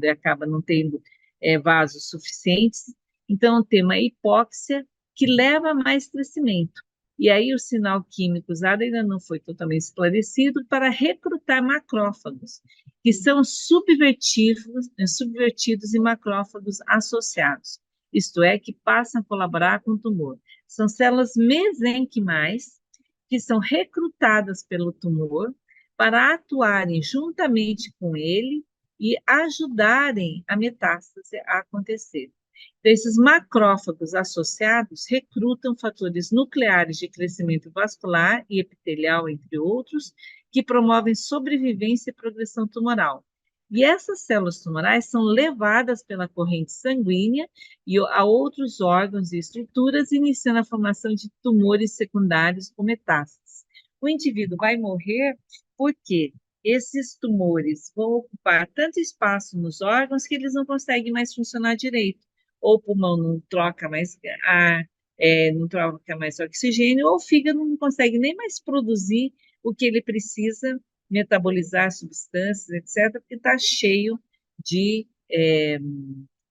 e acaba não tendo vasos suficientes. Então, tem uma hipóxia que leva a mais crescimento. E aí o sinal químico usado ainda não foi totalmente esclarecido para recrutar macrófagos, que são subvertidos em macrófagos associados, isto é, que passam a colaborar com o tumor. São células mesenquimais que são recrutadas pelo tumor para atuarem juntamente com ele e ajudarem a metástase a acontecer. Então, esses macrófagos associados recrutam fatores nucleares de crescimento vascular e epitelial, entre outros, que promovem sobrevivência e progressão tumoral. E essas células tumorais são levadas pela corrente sanguínea e a outros órgãos e estruturas, iniciando a formação de tumores secundários com metástases. O indivíduo vai morrer porque esses tumores vão ocupar tanto espaço nos órgãos que eles não conseguem mais funcionar direito. Ou o pulmão não troca mais ar, não troca mais oxigênio, ou o fígado não consegue nem mais produzir o que ele precisa, metabolizar substâncias, etc., porque está cheio de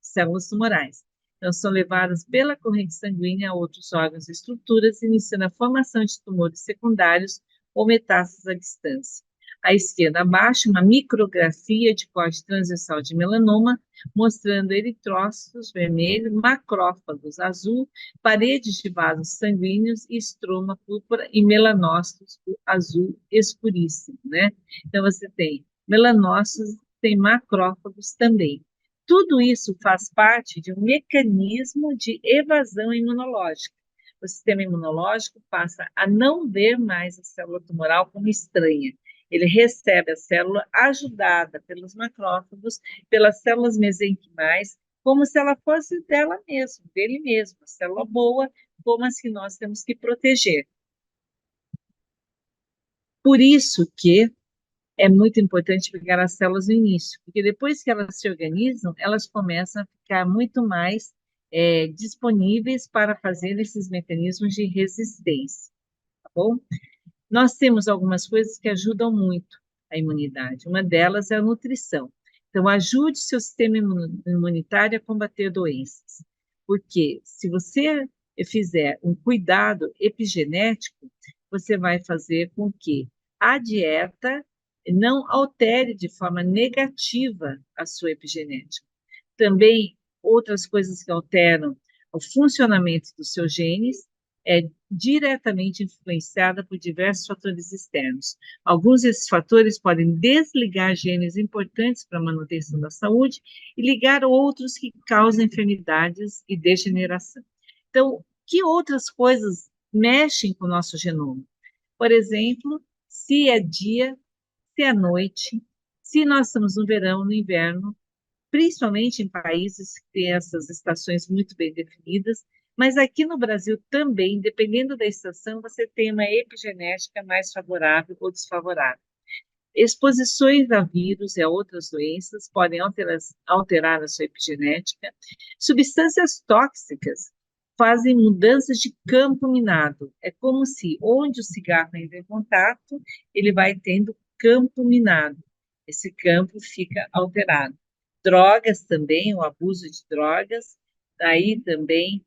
células tumorais. Então, são levadas pela corrente sanguínea a outros órgãos e estruturas, iniciando a formação de tumores secundários ou metástases à distância. À esquerda, abaixo, uma micrografia de corte transversal de melanoma, mostrando eritrócitos vermelhos, macrófagos azul, paredes de vasos sanguíneos, estroma púrpura e melanócitos azul escuríssimo, né? Então, você tem melanócitos, tem macrófagos também. Tudo isso faz parte de um mecanismo de evasão imunológica. O sistema imunológico passa a não ver mais a célula tumoral como estranha. Ele recebe a célula ajudada pelos macrófagos, pelas células mesenquimais, como se ela fosse dela mesma, dele mesmo, a célula boa, como as que nós temos que proteger. Por isso que é muito importante pegar as células no início, porque depois que elas se organizam, elas começam a ficar muito mais disponíveis para fazer esses mecanismos de resistência, tá bom? Nós temos algumas coisas que ajudam muito a imunidade. Uma delas é a nutrição. Então, ajude seu sistema imunitário a combater doenças. Porque se você fizer um cuidado epigenético, você vai fazer com que a dieta não altere de forma negativa a sua epigenética. Também outras coisas que alteram o funcionamento dos seus genes é diretamente influenciada por diversos fatores externos. Alguns desses fatores podem desligar genes importantes para a manutenção da saúde e ligar outros que causam enfermidades e degeneração. Então, que outras coisas mexem com o nosso genoma? Por exemplo, se é dia, se é noite, se nós estamos no verão, no inverno, principalmente em países que têm essas estações muito bem definidas, mas aqui no Brasil também, dependendo da estação, você tem uma epigenética mais favorável ou desfavorável. Exposições a vírus e a outras doenças podem alterar a sua epigenética. Substâncias tóxicas fazem mudanças de campo minado. É como se onde o cigarro entra em contato, ele vai tendo campo minado. Esse campo fica alterado. Drogas também, o abuso de drogas, daí também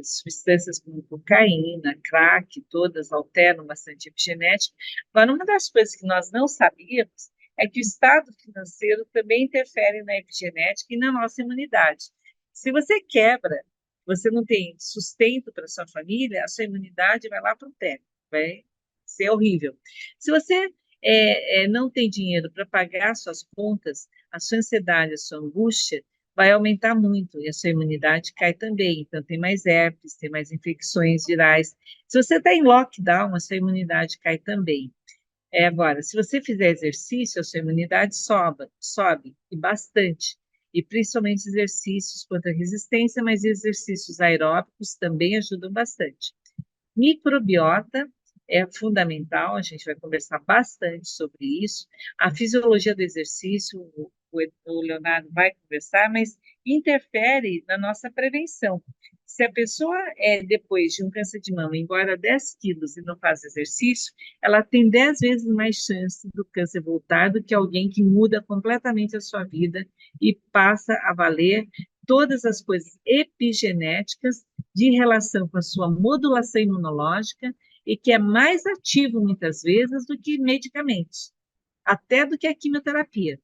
substâncias como cocaína, crack, todas alteram bastante a epigenética. Agora, uma das coisas que nós não sabíamos é que o estado financeiro também interfere na epigenética e na nossa imunidade. Se você quebra, você não tem sustento para sua família, a sua imunidade vai lá para o teto, vai ser horrível. Se você não tem dinheiro para pagar suas contas, a sua ansiedade, a sua angústia vai aumentar muito e a sua imunidade cai também. Então, tem mais herpes, tem mais infecções virais. Se você está em lockdown, a sua imunidade cai também. Agora, se você fizer exercício, a sua imunidade sobe, e bastante. E principalmente exercícios contra a resistência, mas exercícios aeróbicos também ajudam bastante. Microbiota é fundamental, a gente vai conversar bastante sobre isso. A fisiologia do exercício, o Leonardo vai conversar, mas interfere na nossa prevenção. Se a pessoa depois de um câncer de mama, engorda 10 quilos e não faz exercício, ela tem 10 vezes mais chance do câncer voltar do que alguém que muda completamente a sua vida e passa a valer todas as coisas epigenéticas de relação com a sua modulação imunológica e que é mais ativo muitas vezes do que medicamentos, até do que a quimioterapia.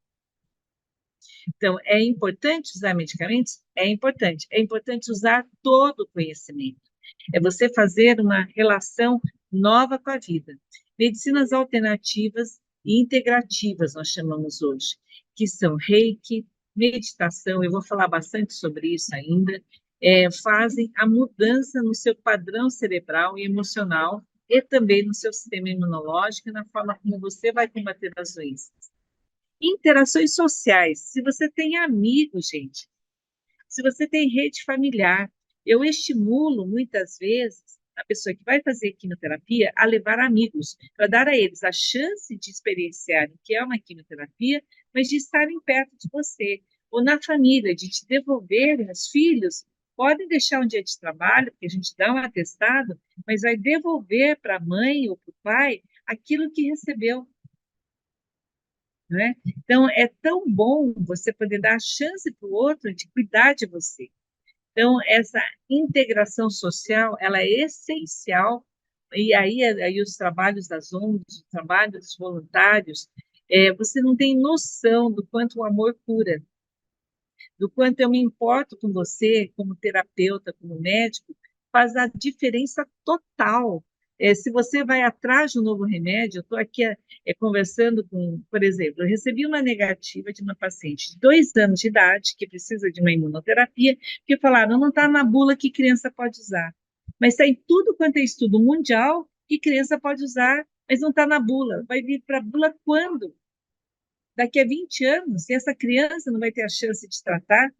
Então, é importante usar medicamentos? É importante. É importante usar todo o conhecimento. É você fazer uma relação nova com a vida. Medicinas alternativas e integrativas, nós chamamos hoje, que são reiki, meditação, eu vou falar bastante sobre isso ainda, fazem a mudança no seu padrão cerebral e emocional e também no seu sistema imunológico e na forma como você vai combater as doenças. Interações sociais. Se você tem amigos, gente, se você tem rede familiar, eu estimulo muitas vezes a pessoa que vai fazer quimioterapia a levar amigos, para dar a eles a chance de experienciarem o que é uma quimioterapia, mas de estarem perto de você, ou na família, de te devolverem os filhos. Podem deixar um dia de trabalho, porque a gente dá um atestado, mas vai devolver para a mãe ou para o pai aquilo que recebeu. não é? Então, é tão bom você poder dar a chance para o outro de cuidar de você. Então, essa integração social, ela é essencial, e aí os trabalhos das ONGs, o trabalho dos voluntários, você não tem noção do quanto o amor cura, do quanto eu me importo com você, como terapeuta, como médico, faz a diferença total. Se você vai atrás de um novo remédio, eu estou aqui conversando com, por exemplo, eu recebi uma negativa de uma paciente de 2 anos de idade, que precisa de uma imunoterapia, que falaram, não está na bula que criança pode usar. Mas está em tudo quanto é estudo mundial que criança pode usar, mas não está na bula. Vai vir para a bula quando? Daqui a 20 anos, e essa criança não vai ter a chance de tratar.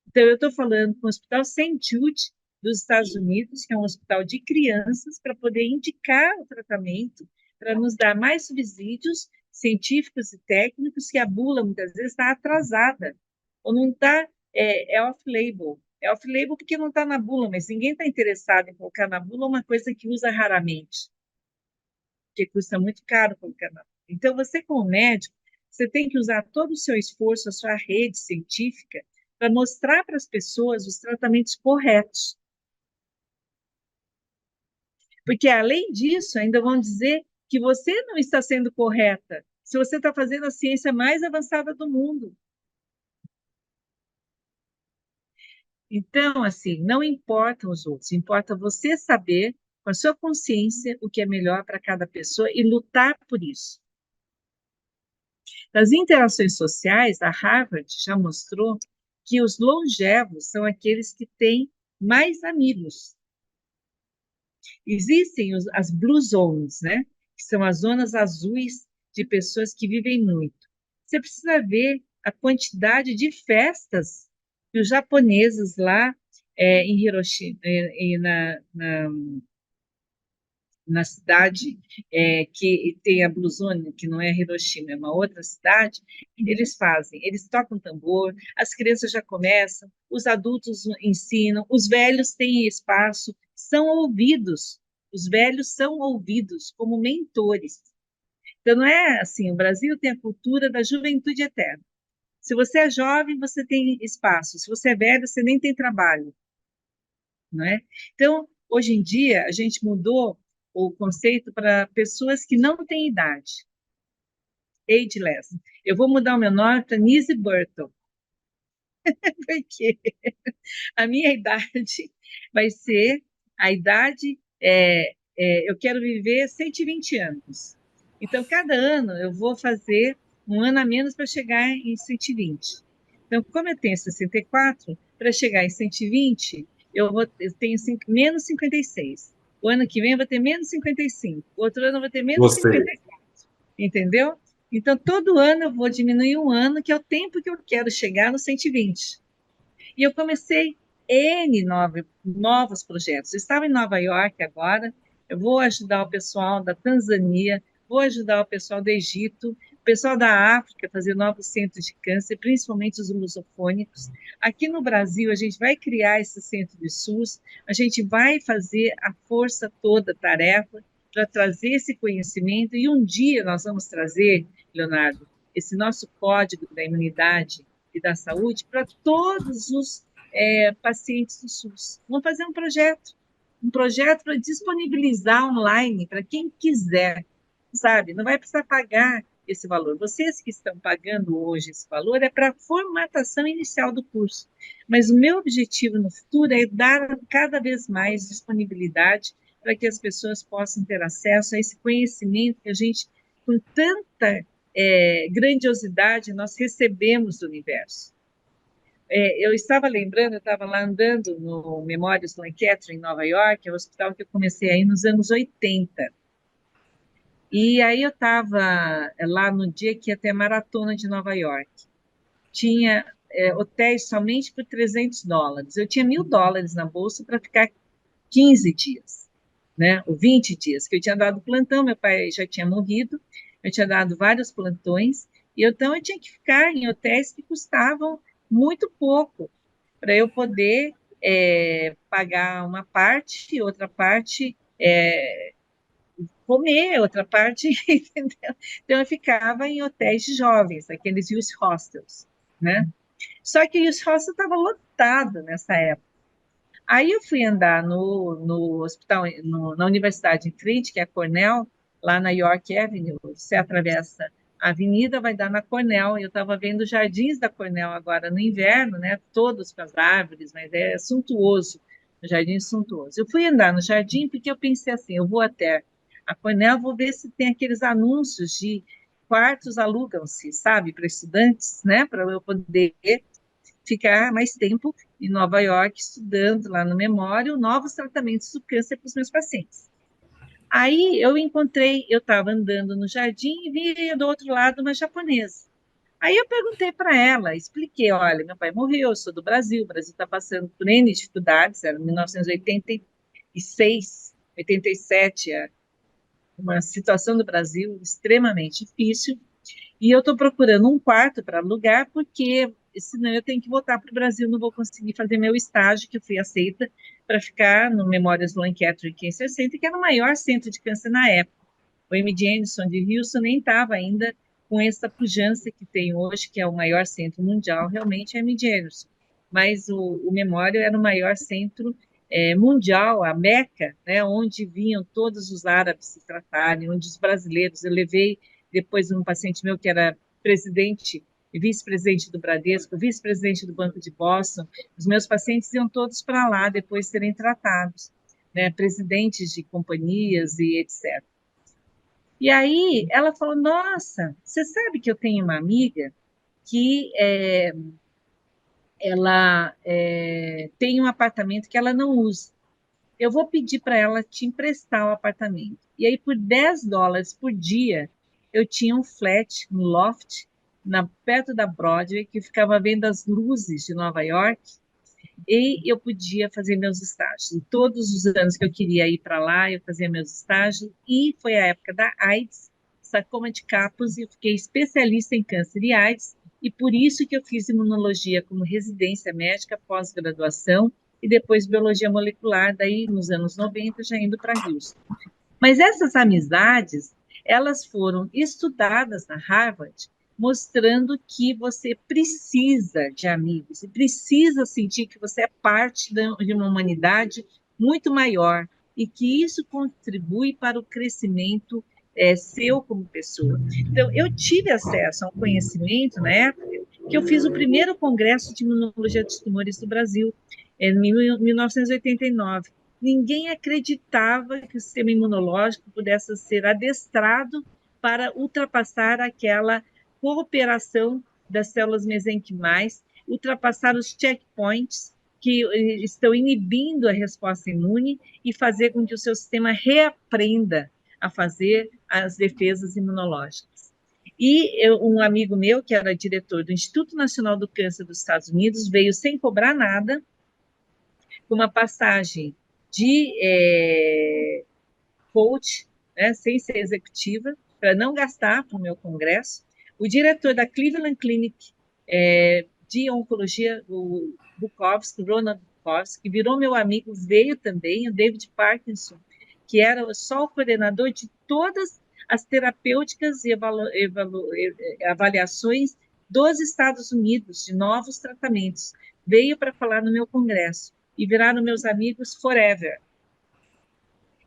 Então, eu estou falando com o Hospital St. Jude, dos Estados Unidos, que é um hospital de crianças, para poder indicar o tratamento, para nos dar mais subsídios científicos e técnicos, que a bula, muitas vezes, está atrasada, ou não está, off-label. É off-label porque não está na bula, mas ninguém está interessado em colocar na bula uma coisa que usa raramente, porque custa muito caro colocar na bula. Então, você, como médico, você tem que usar todo o seu esforço, a sua rede científica, para mostrar para as pessoas os tratamentos corretos. Porque, além disso, ainda vão dizer que você não está sendo correta, se você está fazendo a ciência mais avançada do mundo. Então, assim, não importam os outros, importa você saber, com a sua consciência, o que é melhor para cada pessoa e lutar por isso. Nas interações sociais, a Harvard já mostrou que os longevos são aqueles que têm mais amigos. Existem as blue zones, né? Que são as zonas azuis de pessoas que vivem muito. Você precisa ver a quantidade de festas que os japoneses lá em Hiroshima, na cidade que tem a Blue Zone, que não é Hiroshima, é uma outra cidade, eles fazem, eles tocam tambor, as crianças já começam, os adultos ensinam, os velhos têm espaço, são ouvidos, os velhos são ouvidos como mentores. Então, não é assim, o Brasil tem a cultura da juventude eterna. Se você é jovem, você tem espaço, se você é velho, você nem tem trabalho, não é? Então, hoje em dia, a gente mudou o conceito para pessoas que não têm idade, ageless. Eu vou mudar o meu nome para Nise Burton, porque a minha idade vai ser a idade, eu quero viver 120 anos. Então, cada ano eu vou fazer um ano a menos para chegar em 120. Então, como eu tenho 64, para chegar em 120, eu tenho menos 56. O ano que vem eu vou ter menos 55. O outro ano eu vou ter menos Gostei. 54. Entendeu? Então, todo ano eu vou diminuir um ano, que é o tempo que eu quero chegar no 120. E eu comecei N novos projetos. Eu estava em Nova York agora, eu vou ajudar o pessoal da Tanzânia, vou ajudar o pessoal do Egito, o pessoal da África a fazer novos centros de câncer, principalmente os lusofônicos. Aqui no Brasil, a gente vai criar esse centro de SUS, a gente vai fazer a força toda, a tarefa, para trazer esse conhecimento, e um dia nós vamos trazer, Leonardo, esse nosso código da imunidade e da saúde para todos os pacientes do SUS. Vamos fazer um projeto para disponibilizar online para quem quiser, sabe? Não vai precisar pagar esse valor. Vocês que estão pagando hoje esse valor é para a formatação inicial do curso. Mas o meu objetivo no futuro é dar cada vez mais disponibilidade para que as pessoas possam ter acesso a esse conhecimento que a gente, com tanta grandiosidade, nós recebemos do universo. Eu estava lembrando, eu estava lá andando no Memórias Lancaster, em Nova York, é o hospital que eu comecei aí nos anos 80. E aí eu estava lá no dia que ia ter a maratona de Nova York. Tinha hotéis somente por $300. Eu tinha $1.000 na bolsa para ficar 15 dias, né? Ou 20 dias, que eu tinha dado plantão, meu pai já tinha morrido, eu tinha dado vários plantões, e então eu tinha que ficar em hotéis que custavam muito pouco, para eu poder pagar uma parte, e outra parte comer, outra parte, entendeu? Então eu ficava em hotéis de jovens, aqueles youth hostels, né? Só que o youth hostel estava lotado nessa época. Aí eu fui andar no hospital, na Universidade em Trent, que é a Cornell, lá na York Avenue. Você atravessa a avenida, vai dar na Cornell. Eu estava vendo os jardins da Cornell agora no inverno, né? Todos com as árvores, mas é suntuoso, o jardim é suntuoso. Eu fui andar no jardim porque eu pensei assim, eu vou até a Cornell, vou ver se tem aqueles anúncios de quartos alugam-se, sabe, para estudantes, né? Para eu poder ficar mais tempo em Nova York estudando lá no Memório novos tratamentos do câncer para os meus pacientes. Aí eu encontrei, eu estava andando no jardim e vi do outro lado uma japonesa. Aí eu perguntei para ela, expliquei, olha, meu pai morreu, eu sou do Brasil, o Brasil está passando por N dificuldades, era 1986, 87, uma situação do Brasil extremamente difícil, e eu estou procurando um quarto para alugar, porque senão eu tenho que voltar para o Brasil, não vou conseguir fazer meu estágio, que eu fui aceita para ficar no Memórias Sloan Kettering Cancer Center, que era o maior centro de câncer na época. O MD Anderson de Houston nem estava ainda com essa pujança que tem hoje, que é o maior centro mundial, realmente é MD Anderson. Mas o Memória era o maior centro mundial, a Meca, né, onde vinham todos os árabes se tratarem, onde os brasileiros, eu levei depois um paciente meu que era presidente e vice-presidente do Bradesco, vice-presidente do Banco de Boston, os meus pacientes iam todos para lá depois de serem tratados, né, presidentes de companhias e etc. E aí ela falou, nossa, você sabe que eu tenho uma amiga que ela tem um apartamento que ela não usa. Eu vou pedir para ela te emprestar o apartamento. E aí, por $10 por dia, eu tinha um flat, um loft, perto da Broadway, que ficava vendo as luzes de Nova York, e eu podia fazer meus estágios. E todos os anos que eu queria ir para lá, eu fazia meus estágios, e foi a época da AIDS, sarcoma de Kaposi, e eu fiquei especialista em câncer e AIDS, e por isso que eu fiz imunologia como residência médica, pós-graduação, e depois biologia molecular, daí nos anos 90, já indo para Houston. Mas essas amizades, elas foram estudadas na Harvard, mostrando que você precisa de amigos, e precisa sentir que você é parte de uma humanidade muito maior, e que isso contribui para o crescimento seu como pessoa. Então, eu tive acesso a um conhecimento, na época, que eu fiz o primeiro congresso de imunologia dos tumores do Brasil, em 1989. Ninguém acreditava que o sistema imunológico pudesse ser adestrado para ultrapassar aquela cooperação das células mesenquimais, ultrapassar os checkpoints que estão inibindo a resposta imune e fazer com que o seu sistema reaprenda a fazer as defesas imunológicas. E um amigo meu, que era diretor do Instituto Nacional do Câncer dos Estados Unidos, veio sem cobrar nada, com uma passagem de coach, né, sem ser executiva, para não gastar para o meu congresso. O diretor da Cleveland Clinic de oncologia, o Bukowski, Ronald Bukowski, que virou meu amigo, veio também, o David Parkinson, que era só o coordenador de todas as terapêuticas e avaliações dos Estados Unidos, de novos tratamentos. Veio para falar no meu congresso e viraram meus amigos forever.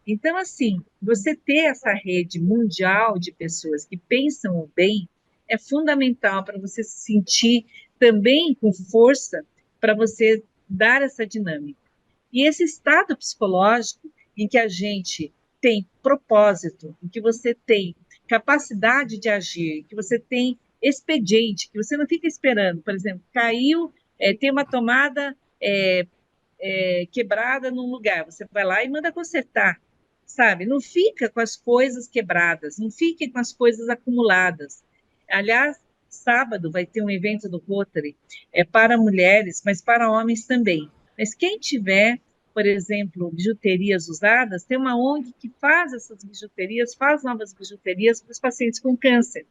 Então, assim, você ter essa rede mundial de pessoas que pensam o bem é fundamental para você se sentir também com força para você dar essa dinâmica. E esse estado psicológico em que a gente tem propósito, em que você tem capacidade de agir, que você tem expediente, que você não fica esperando, por exemplo, caiu, tem uma tomada quebrada num lugar, você vai lá e manda consertar, sabe? Não fica com as coisas quebradas, não fique com as coisas acumuladas. Aliás, sábado vai ter um evento do Rotary, para mulheres, mas para homens também. Mas quem tiver, por exemplo, bijuterias usadas, tem uma ONG que faz essas bijuterias, faz novas bijuterias para os pacientes com câncer.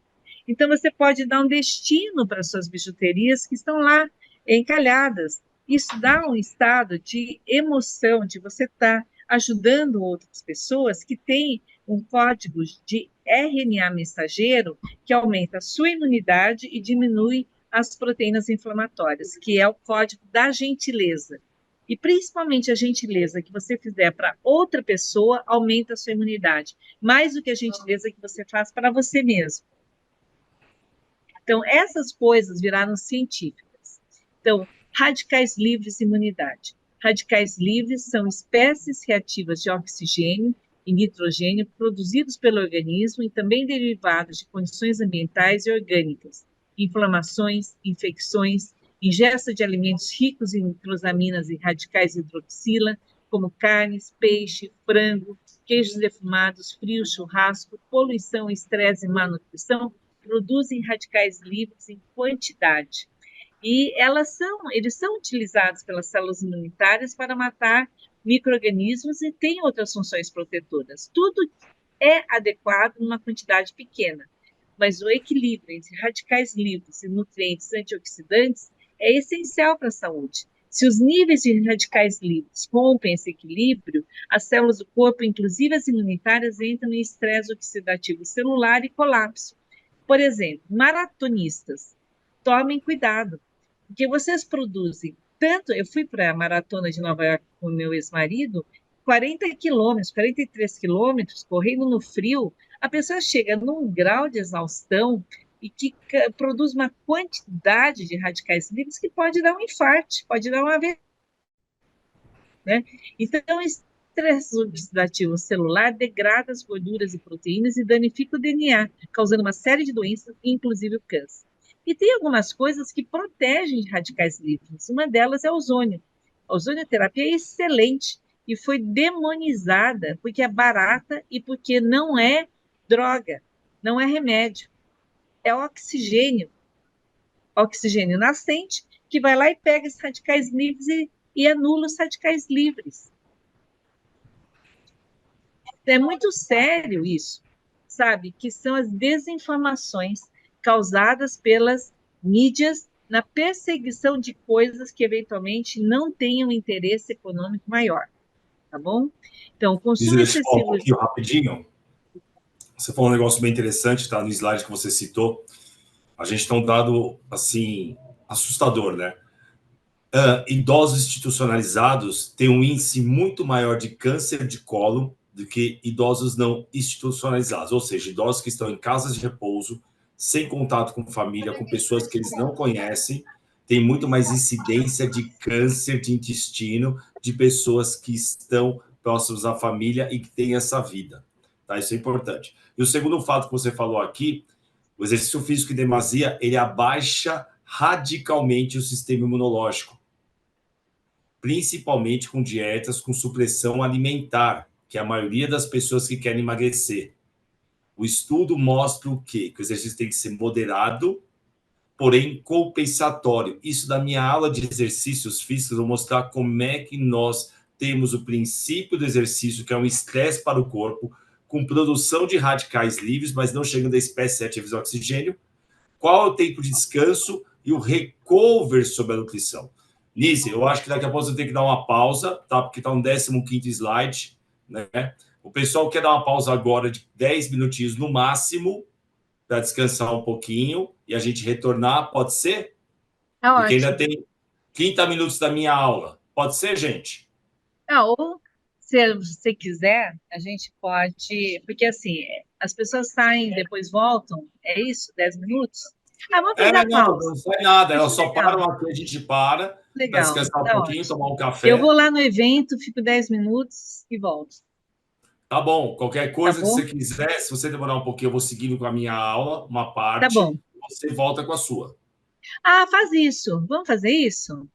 Então, você pode dar um destino para suas bijuterias que estão lá encalhadas. Isso dá um estado de emoção, de você estar ajudando outras pessoas que têm um código de RNA mensageiro que aumenta a sua imunidade e diminui as proteínas inflamatórias, que é o código da gentileza. E principalmente a gentileza que você fizer para outra pessoa aumenta a sua imunidade, mais do que a gentileza que você faz para você mesmo. Então, essas coisas viraram científicas. Então, radicais livres e imunidade. Radicais livres são espécies reativas de oxigênio e nitrogênio produzidos pelo organismo e também derivados de condições ambientais e orgânicas, inflamações, infecções, ingesta de alimentos ricos em nitrosaminas e radicais hidroxila, como carnes, peixe, frango, queijos defumados, frio, churrasco, poluição, estresse e má nutrição, produzem radicais livres em quantidade. E eles são utilizados pelas células imunitárias para matar micro-organismos e têm outras funções protetoras. Tudo é adequado numa quantidade pequena, mas o equilíbrio entre radicais livres e nutrientes antioxidantes é essencial para a saúde. Se os níveis de radicais livres rompem esse equilíbrio, as células do corpo, inclusive as imunitárias, entram em estresse oxidativo celular e colapso. Por exemplo, maratonistas, tomem cuidado, porque vocês produzem tanto. Eu fui para a maratona de Nova York com o meu ex-marido, 40 quilômetros, 43 quilômetros, correndo no frio, a pessoa chega num grau de exaustão e que produz uma quantidade de radicais livres que pode dar um infarto, pode dar uma AVC, né? Então, o estresse oxidativo celular degrada as gorduras e proteínas e danifica o DNA, causando uma série de doenças, inclusive o câncer. E tem algumas coisas que protegem de radicais livres. Uma delas é o ozônio. A ozonioterapia é excelente e foi demonizada porque é barata e porque não é droga, não é remédio. É oxigênio nascente, que vai lá e pega esses radicais livres e anula os radicais livres. É muito sério isso, sabe? Que são as desinformações causadas pelas mídias na perseguição de coisas que eventualmente não tenham interesse econômico maior, tá bom? Então, o consumo Deixa eu falar um excessivo... pouquinho rapidinho. Você falou um negócio bem interessante, tá? No slide que você citou. A gente tem um dado, assim, assustador, né? Idosos institucionalizados têm um índice muito maior de câncer de colo do que idosos não institucionalizados, ou seja, idosos que estão em casas de repouso, sem contato com família, com pessoas que eles não conhecem, têm muito mais incidência de câncer de intestino de pessoas que estão próximos à família e que têm essa vida. Tá? Isso é importante. E o segundo fato que você falou aqui, o exercício físico em demasia, ele abaixa radicalmente o sistema imunológico, principalmente com dietas com supressão alimentar, que é a maioria das pessoas que querem emagrecer. O estudo mostra o quê? Que o exercício tem que ser moderado, porém compensatório. Isso da minha aula de exercícios físicos, eu vou mostrar como é que nós temos o princípio do exercício, que é um estresse para o corpo, com produção de radicais livres, mas não chegando a espécies ativas de oxigênio. Qual é o tempo de descanso e o recover sobre a nutrição? Nise, eu acho que daqui a pouco você tem que dar uma pausa, tá? Porque está no 15º slide, né? O pessoal quer dar uma pausa agora de 10 minutinhos no máximo, para descansar um pouquinho e a gente retornar, pode ser? É Porque ainda ótimo. tem 30 minutos da minha aula. Pode ser, gente? Ou, se você quiser, a gente pode... Porque, assim, as pessoas saem, depois voltam, é isso? 10 minutos? Ah, vamos fazer a Não, pausa. não sai nada. Elas Acho só legal, param aqui, a gente para legal, descansar um tá pouquinho, ótimo. tomar um Eu vou café. lá no evento, fico 10 minutos e volto. Tá bom, qualquer Tá coisa que bom? você quiser, se você demorar um pouquinho, eu vou seguindo com a minha aula, uma Tá bom. parte, você volta com a sua. Ah, faz isso. Vamos fazer isso?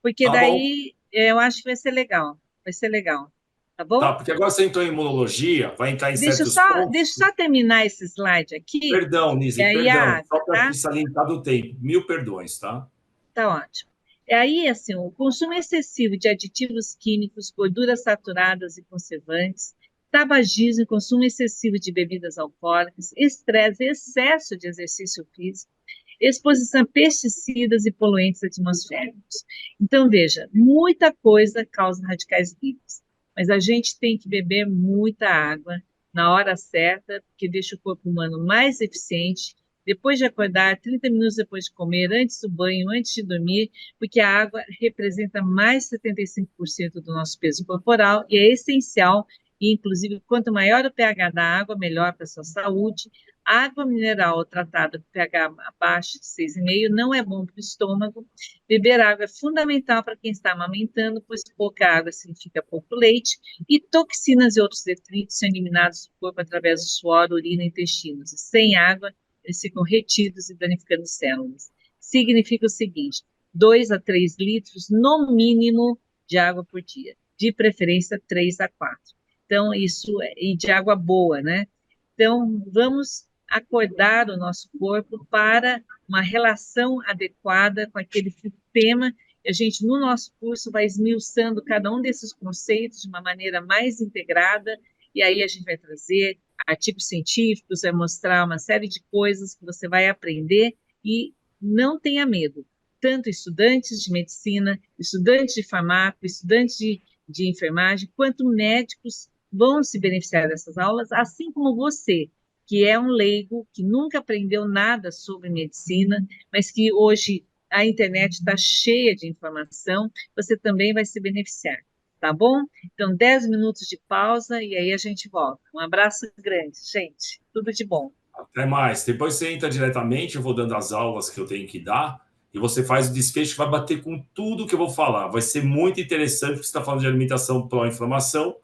Porque Tá bom? daí eu acho que vai ser legal. Vai ser legal. Tá Tá, bom? porque agora você entrou em imunologia, vai entrar em Deixa eu certos só, pontos. deixa eu só terminar esse slide aqui, Perdão, e Nise, aí a perdão, água, só para tá? te salientar do tempo. Mil perdões, tá? Tá ótimo. E aí, assim, o consumo excessivo de aditivos químicos, gorduras saturadas e conservantes, tabagismo, consumo excessivo de bebidas alcoólicas, estresse, excesso de exercício físico, exposição a pesticidas e poluentes atmosféricos. Então, veja, muita coisa causa radicais livres, mas a gente tem que beber muita água, na hora certa, que deixa o corpo humano mais eficiente, depois de acordar, 30 minutos depois de comer, antes do banho, antes de dormir, porque a água representa mais de 75% do nosso peso corporal e é essencial, e inclusive quanto maior o pH da água, melhor para a sua saúde. A água mineral tratada com pH abaixo de 6,5 não é bom para o estômago. Beber água é fundamental para quem está amamentando, pois pouca água significa pouco leite, e toxinas e outros detritos são eliminados do corpo através do suor, urina e intestinos. E sem água, eles ficam retidos e danificando células. Significa o seguinte: 2 a 3 litros, no mínimo, de água por dia. De preferência, 3 a 4. Então, isso e de água boa, né? Então, vamos acordar o nosso corpo para uma relação adequada com aquele sistema. A gente, no nosso curso, vai esmiuçando cada um desses conceitos de uma maneira mais integrada, e aí a gente vai trazer artigos científicos, vai mostrar uma série de coisas que você vai aprender, e não tenha medo. Tanto estudantes de medicina, estudantes de farmácia, estudantes de enfermagem, quanto médicos vão se beneficiar dessas aulas, assim como você, que é um leigo, que nunca aprendeu nada sobre medicina, mas que hoje a internet está cheia de informação, você também vai se beneficiar, tá bom? Então, 10 minutos de pausa e aí a gente volta. Um abraço grande, gente. Tudo de bom. Até mais. Depois você entra diretamente, eu vou dando as aulas que eu tenho que dar, e você faz o desfecho que vai bater com tudo que eu vou falar. Vai ser muito interessante, porque você está falando de alimentação pró-inflamação.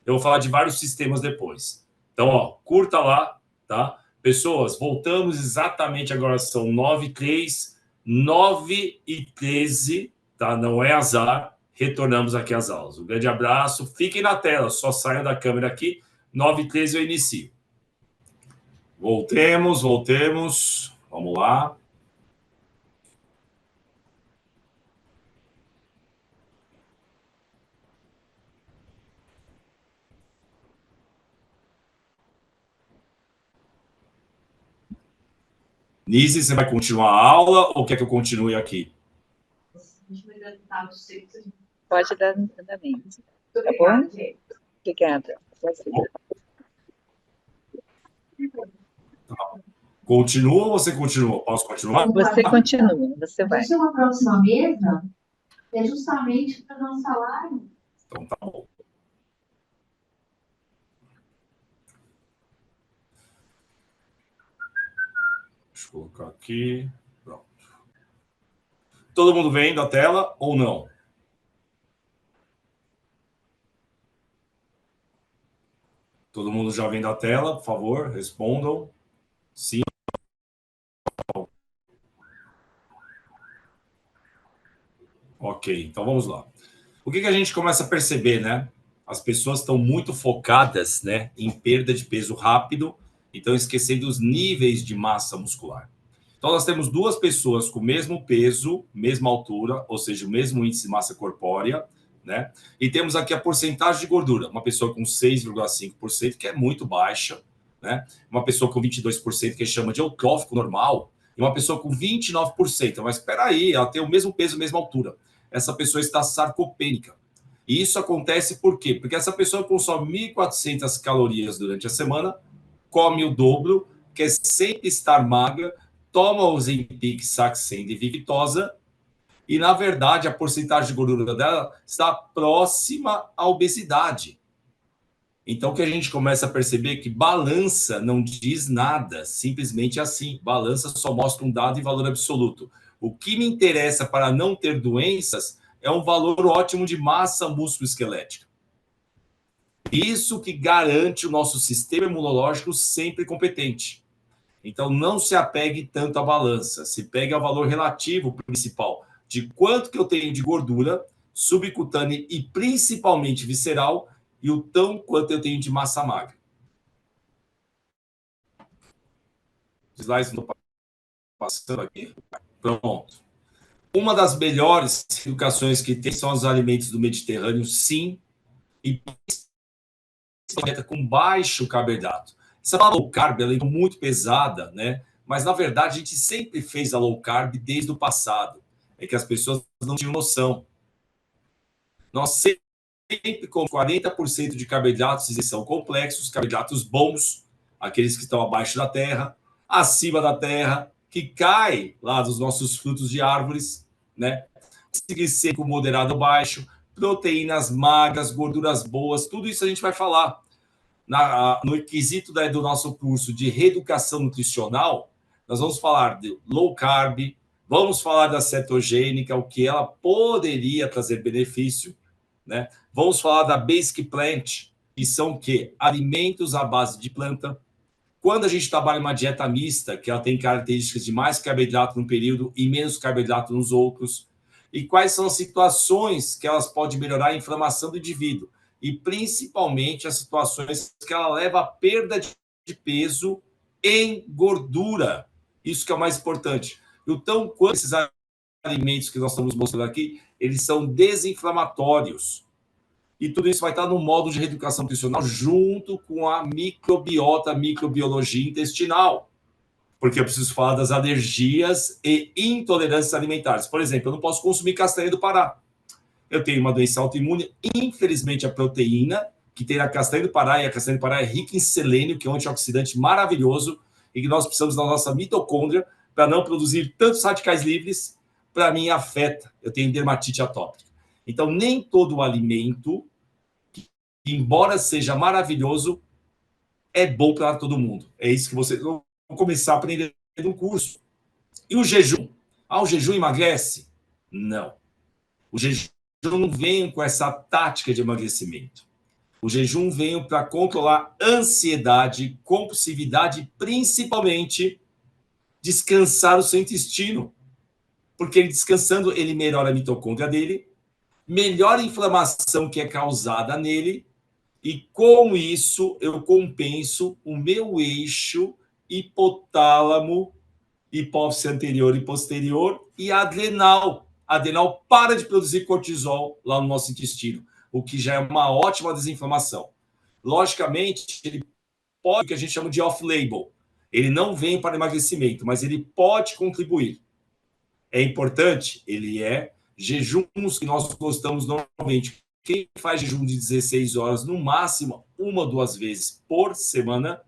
Eu vou falar de vários sistemas depois. Então, ó, curta lá, tá? Pessoas, voltamos exatamente agora, são 9h03, 9h13, tá? Não é azar, retornamos aqui às aulas. Um grande abraço, fiquem na tela, só saiam da câmera aqui, 9h13 eu inicio. Voltemos. Vamos lá. Nise, você vai continuar a aula ou quer que eu continue aqui? Pode dar andamento. Tá bom? Obrigada. Continua ou você continua? Posso continuar? Você continua, você vai. Isso é uma próxima mesa, é justamente para não falar. Então tá bom. Deixa eu colocar aqui. Pronto. Todo mundo vendo a tela ou não? Todo mundo já vendo a tela, por favor, respondam. Sim. Ok, então vamos lá. O que a gente começa a perceber, né? As pessoas estão muito focadas, né, em perda de peso rápido e estão esquecendo os níveis de massa muscular. Então, nós temos duas pessoas com o mesmo peso, mesma altura, ou seja, o mesmo índice de massa corpórea, né? E temos aqui a porcentagem de gordura. Uma pessoa com 6,5%, que é muito baixa, né? Uma pessoa com 22%, que chama de eutrófico normal, e uma pessoa com 29%. Mas espera aí, ela tem o mesmo peso, mesma altura. Essa pessoa está sarcopênica. E isso acontece por quê? Porque essa pessoa consome 1.400 calorias durante a semana, come o dobro, quer sempre estar magra, toma o Ozempic, Saxenda e Victoza, e, na verdade, a porcentagem de gordura dela está próxima à obesidade. Então, o que a gente começa a perceber é que balança não diz nada, simplesmente assim. Balança só mostra um dado e valor absoluto. O que me interessa para não ter doenças é um valor ótimo de massa músculo-esquelética. Isso que garante o nosso sistema imunológico sempre competente. Então, não se apegue tanto à balança, se pegue ao valor relativo principal, de quanto que eu tenho de gordura subcutânea e principalmente visceral, e o tão quanto eu tenho de massa magra. Slides não estão passando aqui. Pronto. Uma das melhores educações que tem são os alimentos do Mediterrâneo, sim, e com baixo carboidrato. Essa palavra low carb ela é muito pesada, né? Mas, na verdade, a gente sempre fez a low carb desde o passado. É que as pessoas não tinham noção. Nós sempre sempre com 40% de carboidratos, eles são complexos, carboidratos bons, aqueles que estão abaixo da terra, acima da terra, que cai lá dos nossos frutos de árvores, né? Glicêmico moderado baixo, proteínas magras, gorduras boas, tudo isso a gente vai falar. No quesito do nosso curso de reeducação nutricional, nós vamos falar de low carb, vamos falar da cetogênica, o que ela poderia trazer benefício, né? Vamos falar da Basic Plant, que são o quê? Alimentos à base de planta. Quando a gente trabalha uma dieta mista, que ela tem características de mais carboidrato num período e menos carboidrato nos outros, e quais são as situações que elas podem melhorar a inflamação do indivíduo, e principalmente as situações que ela leva à perda de peso em gordura. Isso que é o mais importante. Então, quando esses alimentos que nós estamos mostrando aqui, eles são desinflamatórios. E tudo isso vai estar no módulo de reeducação nutricional junto com a microbiota, microbiologia intestinal. Porque eu preciso falar das alergias e intolerâncias alimentares. Por exemplo, eu não posso consumir castanha do Pará. Eu tenho uma doença autoimune, infelizmente a proteína que tem na castanha do Pará, e a castanha do Pará é rica em selênio, que é um antioxidante maravilhoso, e que nós precisamos da nossa mitocôndria para não produzir tantos radicais livres, para mim afeta. Eu tenho dermatite atópica. Então, nem todo alimento, embora seja maravilhoso, é bom para todo mundo. É isso que vocês vão começar a aprender no curso. E o jejum? O jejum emagrece? Não. O jejum não vem com essa tática de emagrecimento. O jejum vem para controlar ansiedade, compulsividade e, principalmente, descansar o seu intestino. Porque ele descansando, ele melhora a mitocôndria dele, melhora a inflamação que é causada nele, e com isso eu compenso o meu eixo hipotálamo, hipófise anterior e posterior, e a adrenal. A adrenal para de produzir cortisol lá no nosso intestino, o que já é uma ótima desinflamação. Logicamente, ele pode, o que a gente chama de off-label. Ele não vem para emagrecimento, mas ele pode contribuir. É importante? Ele é. Jejuns que nós gostamos normalmente. Quem faz jejum de 16 horas, no máximo, 1 ou 2 vezes por semana,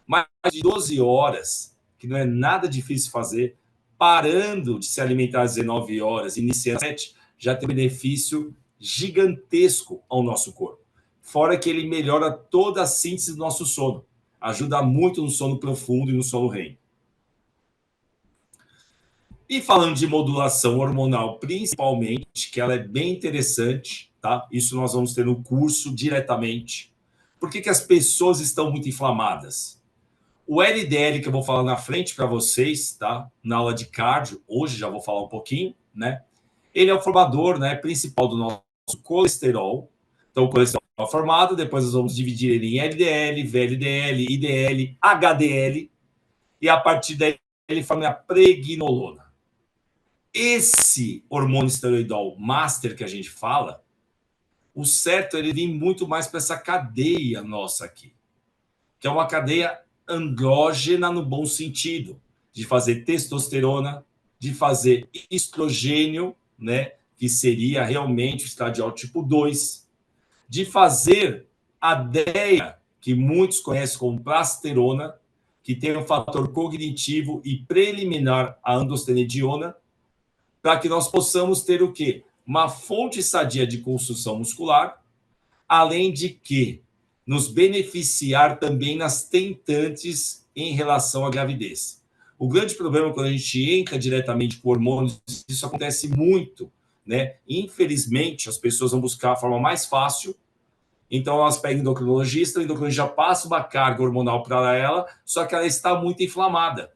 mais de 12 horas, que não é nada difícil fazer, parando de se alimentar às 19 horas, iniciando às 7, já tem benefício gigantesco ao nosso corpo. Fora que ele melhora toda a síntese do nosso sono. Ajuda muito no sono profundo e no sono REM. E falando de modulação hormonal, principalmente, que ela é bem interessante, tá? Isso nós vamos ter no curso diretamente. Por que as pessoas estão muito inflamadas? O LDL, que eu vou falar na frente para vocês, tá? Na aula de cardio, hoje já vou falar um pouquinho, né? Ele é o formador, né, principal do nosso colesterol. Então, o colesterol é formado, depois nós vamos dividir ele em LDL, VLDL, IDL, HDL, e a partir daí ele forma a pregnenolona. Esse hormônio esteroidal master que a gente fala, o certo é ele vir muito mais para essa cadeia nossa aqui, que é uma cadeia andrógena no bom sentido, de fazer testosterona, de fazer estrogênio, né, que seria realmente o estradiol tipo 2, de fazer a DEA, que muitos conhecem como plasterona, que tem um fator cognitivo e preliminar à androstenediona, para que nós possamos ter o quê? Uma fonte sadia de construção muscular, além de que nos beneficiar também nas tentantes em relação à gravidez. O grande problema quando a gente entra diretamente com hormônios, isso acontece muito, né? Infelizmente, as pessoas vão buscar a forma mais fácil, então elas pegam endocrinologista, o endocrinologista já passa uma carga hormonal para ela, só que ela está muito inflamada.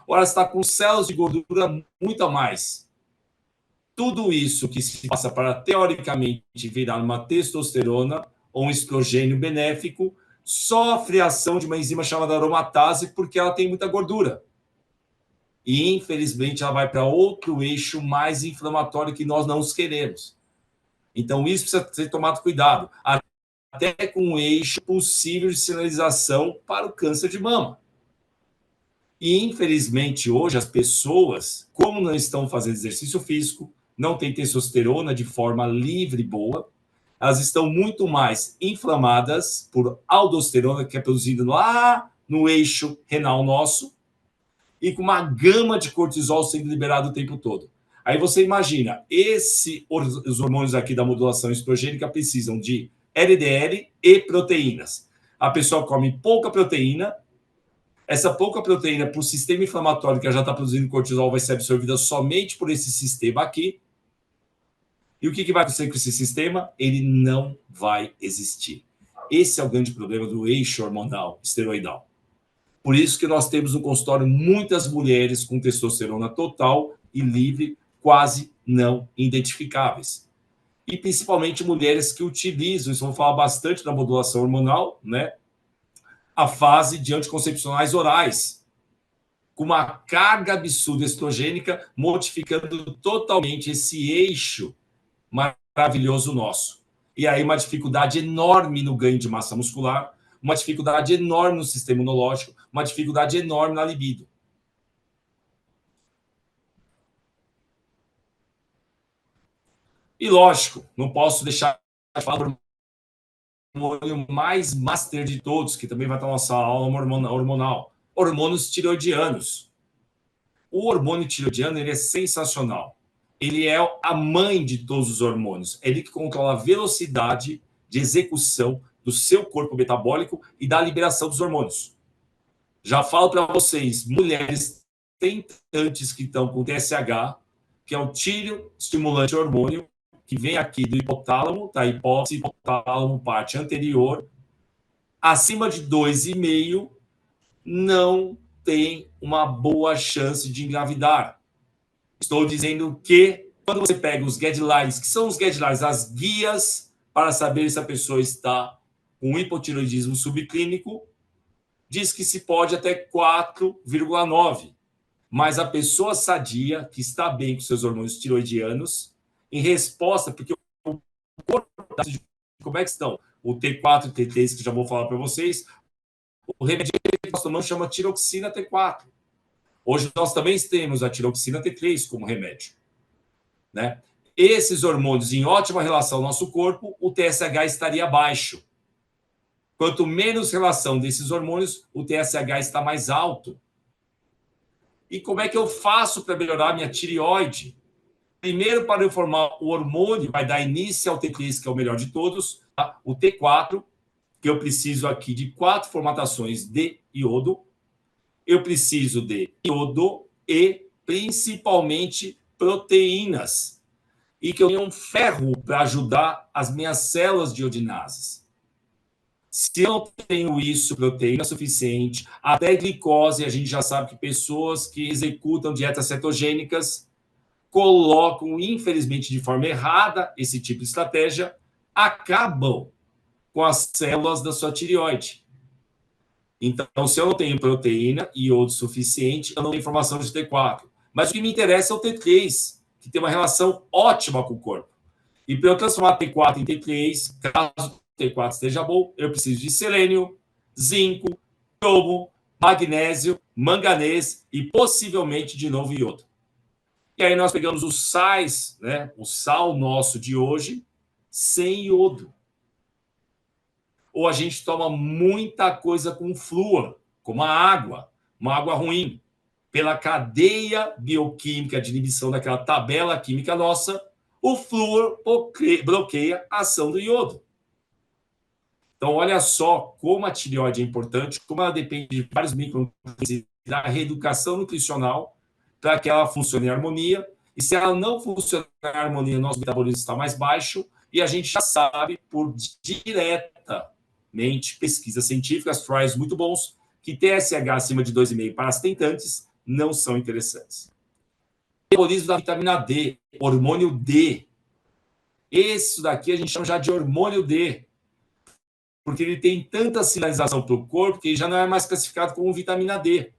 Ou ela está com células de gordura muito a mais. Tudo isso que se passa para, teoricamente, virar uma testosterona ou um estrogênio benéfico, sofre a ação de uma enzima chamada aromatase porque ela tem muita gordura. E, infelizmente, ela vai para outro eixo mais inflamatório que nós não queremos. Então, isso precisa ser tomado cuidado. Até com um eixo possível de sinalização para o câncer de mama. E, infelizmente, hoje, as pessoas, como não estão fazendo exercício físico, não tem testosterona de forma livre e boa, elas estão muito mais inflamadas por aldosterona, que é produzida lá no eixo renal nosso, e com uma gama de cortisol sendo liberado o tempo todo. Aí você imagina, os hormônios aqui da modulação estrogênica precisam de LDL e proteínas. A pessoa come pouca proteína, essa pouca proteína para o sistema inflamatório que já está produzindo cortisol vai ser absorvida somente por esse sistema aqui. E o que vai acontecer com esse sistema? Ele não vai existir. Esse é o grande problema do eixo hormonal esteroidal. Por isso que nós temos no consultório muitas mulheres com testosterona total e livre, quase não identificáveis. E principalmente mulheres que utilizam, isso eu vou falar bastante na modulação hormonal, né? A fase de anticoncepcionais orais, com uma carga absurda estrogênica, modificando totalmente esse eixo maravilhoso nosso. E aí uma dificuldade enorme no ganho de massa muscular, uma dificuldade enorme no sistema imunológico, uma dificuldade enorme na libido. E lógico, não posso deixar de falar do hormônio mais master de todos, que também vai estar na nossa aula hormonal, hormônios tireoidianos. O hormônio tireoidiano ele é sensacional. Ele é a mãe de todos os hormônios. Ele que controla a velocidade de execução do seu corpo metabólico e da liberação dos hormônios. Já falo para vocês, mulheres tentantes que estão com TSH, que é o tireoestimulante hormônio, que vem aqui do hipotálamo, da hipófise, hipotálamo, parte anterior, acima de 2,5, não tem uma boa chance de engravidar. Estou dizendo que, quando você pega os guidelines, que são os guidelines, as guias para saber se a pessoa está com hipotireoidismo subclínico, diz que se pode até 4,9. Mas a pessoa sadia, que está bem com seus hormônios tiroidianos, em resposta, porque o corpo, como é que estão? O T4 e o T3, que já vou falar para vocês, o remédio que nós tomamos chama tiroxina T4. Hoje nós também temos a tiroxina T3 como remédio, né? Esses hormônios em ótima relação ao nosso corpo, o TSH estaria baixo. Quanto menos relação desses hormônios, o TSH está mais alto. E como é que eu faço para melhorar minha tireoide? Primeiro, para eu formar o hormônio, vai dar início ao T3, que é o melhor de todos, tá? O T4, que eu preciso aqui de 4 formatações de iodo. Eu preciso de iodo e, principalmente, proteínas. E que eu tenho um ferro para ajudar as minhas células de iodinases. Se eu não tenho isso, proteína suficiente, até glicose, a gente já sabe que pessoas que executam dietas cetogênicas colocam, infelizmente, de forma errada esse tipo de estratégia, acabam com as células da sua tireoide. Então, se eu não tenho proteína e iodo suficiente, eu não tenho formação de T4. Mas o que me interessa é o T3, que tem uma relação ótima com o corpo. E para eu transformar T4 em T3, caso o T4 esteja bom, eu preciso de selênio, zinco, cromo, magnésio, manganês e possivelmente, de novo, iodo. E aí nós pegamos os sais, né, o sal nosso de hoje, sem iodo. Ou a gente toma muita coisa com flúor, como a água, uma água ruim. Pela cadeia bioquímica de inibição daquela tabela química nossa, o flúor bloqueia a ação do iodo. Então, olha só como a tireoide é importante, como ela depende de vários micronutrientes da reeducação nutricional para que ela funcione em harmonia. E se ela não funcionar em harmonia, nosso metabolismo está mais baixo. E a gente já sabe, por diretamente, pesquisas científicas, trials muito bons, que TSH acima de 2,5 para as tentantes não são interessantes. Metabolismo da vitamina D, hormônio D. Isso daqui a gente chama já de hormônio D, porque ele tem tanta sinalização para o corpo que ele já não é mais classificado como vitamina D.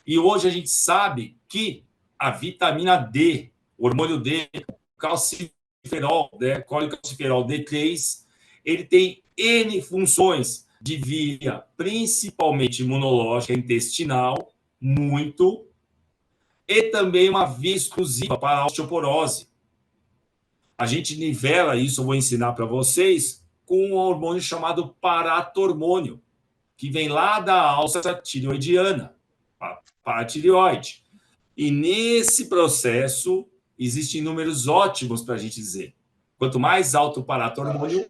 E hoje a gente sabe que a vitamina D, o hormônio D, calciferol, né, colicalciferol D3, ele tem N funções de via principalmente imunológica, intestinal, e também uma via exclusiva para a osteoporose. a gente nivela isso, eu vou ensinar para vocês, com um hormônio chamado paratormônio, que vem lá da alça tireoidiana, paratireoide. E nesse processo, existem números ótimos para a gente dizer. Quanto mais alto o paratormônio,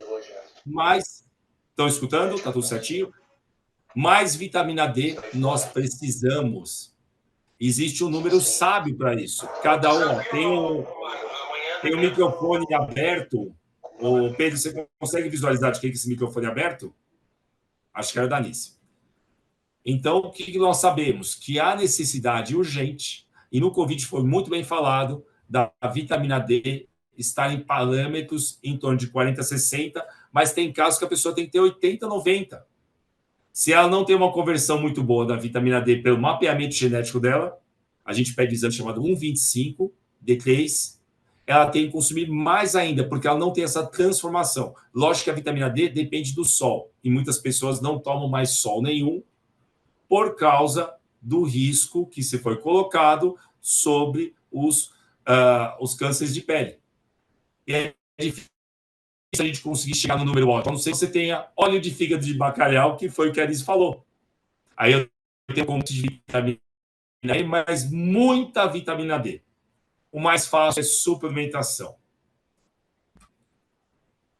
mais... Estão escutando? Está tudo certinho? Mais vitamina D nós precisamos. Existe um número sábio para isso. Cada um tem um microfone aberto. O Pedro, você consegue visualizar de quem é esse microfone aberto? Acho que era da Anice. Então, o que nós sabemos? Que há necessidade urgente, e no Covid foi muito bem falado, da vitamina D estar em parâmetros em torno de 40, 60, mas tem casos que a pessoa tem que ter 80, 90. Se ela não tem uma conversão muito boa da vitamina D pelo mapeamento genético dela, a gente pede um exame chamado 1,25, D3, ela tem que consumir mais ainda, porque ela não tem essa transformação. Lógico que a vitamina D depende do sol, e muitas pessoas não tomam mais sol nenhum, por causa do risco que se foi colocado sobre os cânceres de pele. E é difícil a gente conseguir chegar no número ótimo. A não ser que você tenha óleo de fígado de bacalhau, que foi o que a Alice falou. Aí eu tenho um monte de vitamina E, mas muita vitamina D. O mais fácil é suplementação.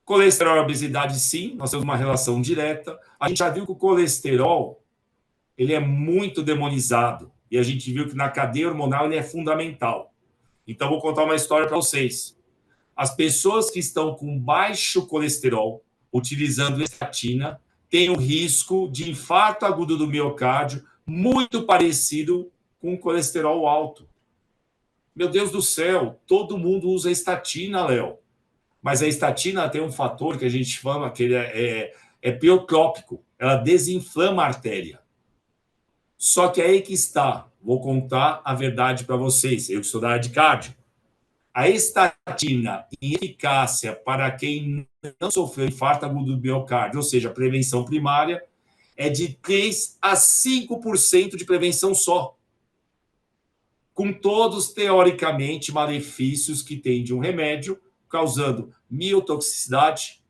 Colesterol e obesidade, sim, nós temos uma relação direta. A gente já viu que o colesterol ele é muito demonizado. E a gente viu que na cadeia hormonal ele é fundamental. Então, vou contar uma história para vocês. As pessoas que estão com baixo colesterol, utilizando estatina, têm um risco de infarto agudo do miocárdio muito parecido com colesterol alto. Meu Deus do céu, todo mundo usa estatina, Léo. Mas a estatina tem um fator que a gente chama que ele é pleotrópico. Ela desinflama a artéria. Só que aí que está. Vou contar a verdade para vocês. Eu que sou da área de cardio. A estatina em eficácia para quem não sofreu infarto agudo do miocárdio, ou seja, prevenção primária, é de 3 a 5% de prevenção só. Com todos, teoricamente, malefícios que tem de um remédio, causando miotoxicidade,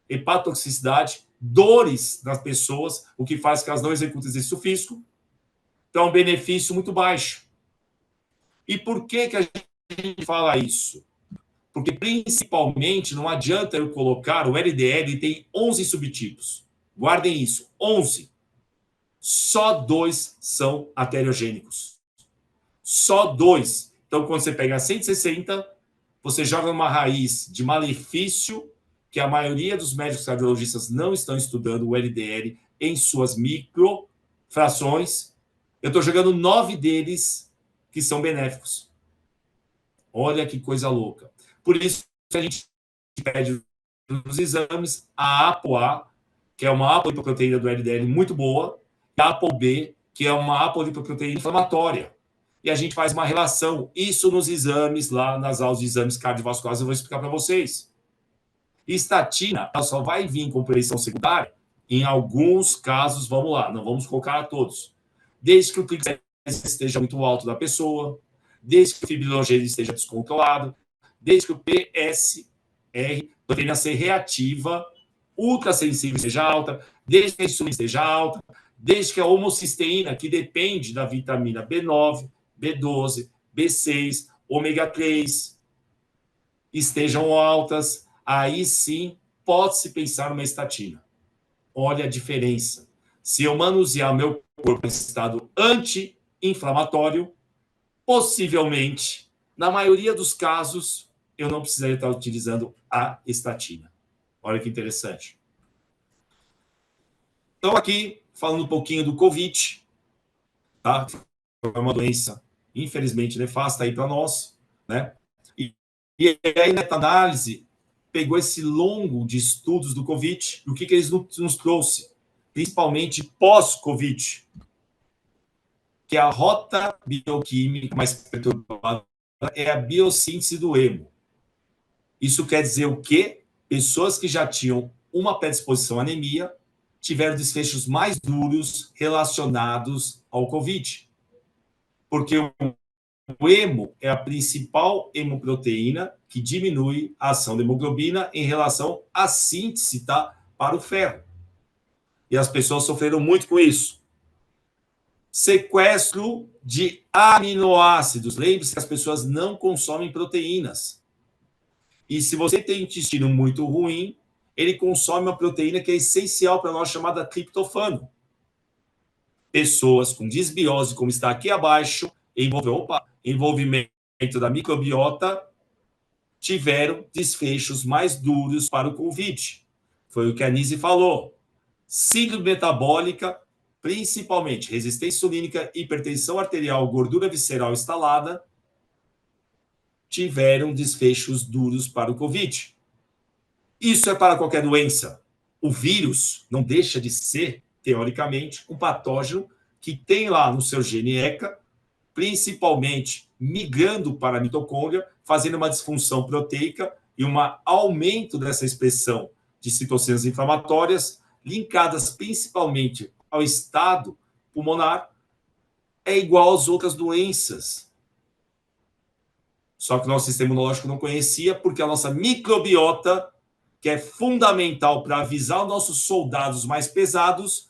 hepatotoxicidade, dores nas pessoas, o que faz que elas não executem exercício físico. Então, é um benefício muito baixo. E por que a gente fala isso? Porque, principalmente, não adianta eu colocar o LDL, tem 11 subtipos. Guardem isso, 11. Só 2 são arteriogênicos. Só 2. Então, quando você pega 160, você joga uma raiz de malefício, que a maioria dos médicos cardiologistas não estão estudando o LDL em suas microfrações. Eu estou jogando 9 deles que são benéficos. Olha que coisa louca. Por isso que a gente pede nos exames a ApoA, que é uma apolipoproteína do LDL muito boa, e a ApoB, que é uma apolipoproteína inflamatória. E a gente faz uma relação. Isso nos exames, lá nas aulas de exames cardiovasculares, eu vou explicar para vocês. Estatina, ela só vai vir com prevenção secundária em alguns casos, vamos lá, não vamos colocar a todos. Desde que o triglicérides esteja muito alto da pessoa, desde que o fibrinogênio esteja descontrolado, desde que o PSR, proteína C reativa, ultrassensível esteja alta, desde que a insulina esteja alta, desde que a homocisteína, que depende da vitamina B9, B12, B6, ômega 3, estejam altas, aí sim pode-se pensar numa estatina. Olha a diferença. Se eu manusear meu corpo em estado anti-inflamatório, possivelmente, na maioria dos casos, eu não precisaria estar utilizando a estatina. Olha que interessante. Então, aqui, falando um pouquinho do Covid, tá? É uma doença, infelizmente, nefasta aí para nós, né? E aí, meta-análise pegou esse longo de estudos do Covid, e o que eles nos trouxe, principalmente pós-Covid, que a rota bioquímica mais perturbada é a biossíntese do hemo. Isso quer dizer o quê? Pessoas que já tinham uma predisposição à anemia tiveram desfechos mais duros relacionados ao Covid. Porque o o hemo é a principal hemoproteína que diminui a ação da hemoglobina em relação à síntese, tá, para o ferro. E as pessoas sofreram muito com isso. Sequestro de aminoácidos. Lembre-se que as pessoas não consomem proteínas. E se você tem intestino muito ruim, ele consome uma proteína que é essencial para nós, chamada triptofano. Pessoas com desbiose, como está aqui abaixo, envolvimento da microbiota, tiveram desfechos mais duros para o Covid. Foi o que a Nise falou. Síndrome metabólica, principalmente resistência insulínica, hipertensão arterial, gordura visceral instalada, tiveram desfechos duros para o Covid. Isso é para qualquer doença. O vírus não deixa de ser, teoricamente, um patógeno que tem lá no seu gene ECA, principalmente migrando para a mitocôndria, fazendo uma disfunção proteica e um aumento dessa expressão de citocinas inflamatórias, linkadas principalmente ao estado pulmonar, é igual às outras doenças. Só que o nosso sistema imunológico não conhecia, porque a nossa microbiota, que é fundamental para avisar os nossos soldados mais pesados,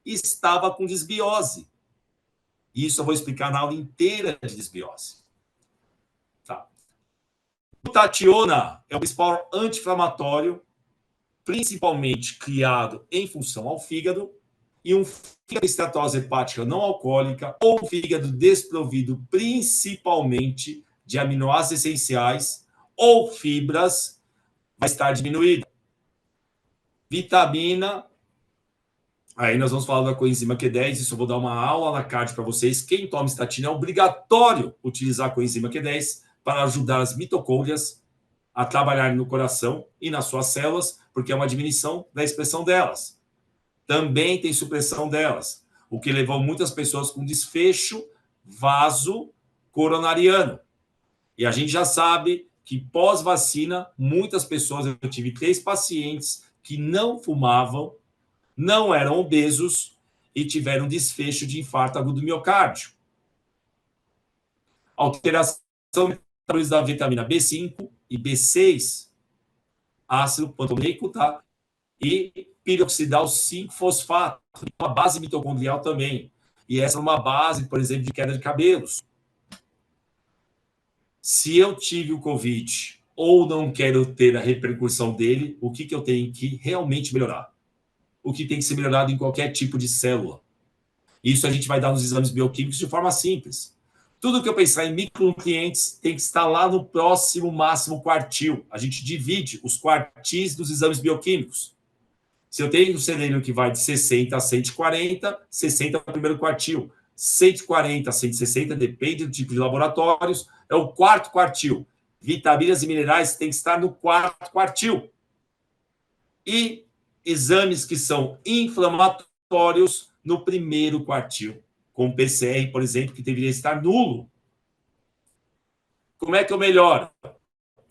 estava com desbiose. Isso eu vou explicar na aula inteira de desbiose. Tá. Glutationa é o principal anti-inflamatório, principalmente criado em função ao fígado, e um fígado de esteatose hepática não alcoólica ou um fígado desprovido principalmente de aminoácidos essenciais ou fibras vai estar diminuída. Vitamina, aí nós vamos falar da coenzima Q10, isso eu vou dar uma aula na card para vocês. Quem toma estatina é obrigatório utilizar a coenzima Q10 para ajudar as mitocôndrias a trabalharem no coração e nas suas células, porque é uma diminuição da expressão delas. Também tem supressão delas, o que levou muitas pessoas com desfecho vaso-coronariano. E a gente já sabe que pós-vacina, muitas pessoas, eu tive 3 pacientes que não fumavam, não eram obesos e tiveram desfecho de infarto agudo do miocárdio. Alteração da vitamina B5 e B6, ácido pantoleico, tá? E piroxidal 5-fosfato, uma base mitocondrial também. E essa é uma base, por exemplo, de queda de cabelos. Se eu tive o Covid ou não quero ter a repercussão dele, o que eu tenho que realmente melhorar? O que tem que ser melhorado em qualquer tipo de célula. Isso a gente vai dar nos exames bioquímicos de forma simples. Tudo que eu pensar em micronutrientes tem que estar lá no próximo máximo quartil. A gente divide os quartis dos exames bioquímicos. Se eu tenho um selênio que vai de 60 a 140, 60 é o primeiro quartil. 140 a 160, depende do tipo de laboratórios, é o quarto quartil. Vitaminas e minerais têm que estar no quarto quartil. E exames que são inflamatórios no primeiro quartil, como PCR, por exemplo, que deveria estar nulo. Como é que eu melhoro?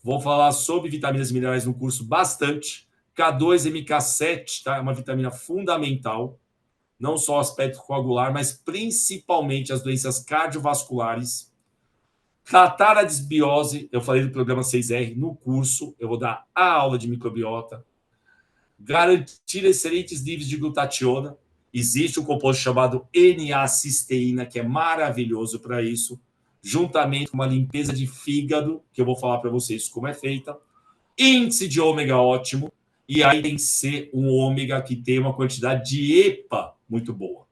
Vou falar sobre vitaminas e minerais no curso bastante. K2-MK7, tá? É uma vitamina fundamental, não só o aspecto coagular, mas principalmente as doenças cardiovasculares. Tratar a desbiose, eu falei do programa 6R no curso, eu vou dar a aula de microbiota. Garantir excelentes níveis de glutationa. Existe um composto chamado NA-cisteína, que é maravilhoso para isso, juntamente com uma limpeza de fígado, que eu vou falar para vocês como é feita. Índice de ômega ótimo, e aí tem que ser um ômega que tem uma quantidade de EPA muito boa.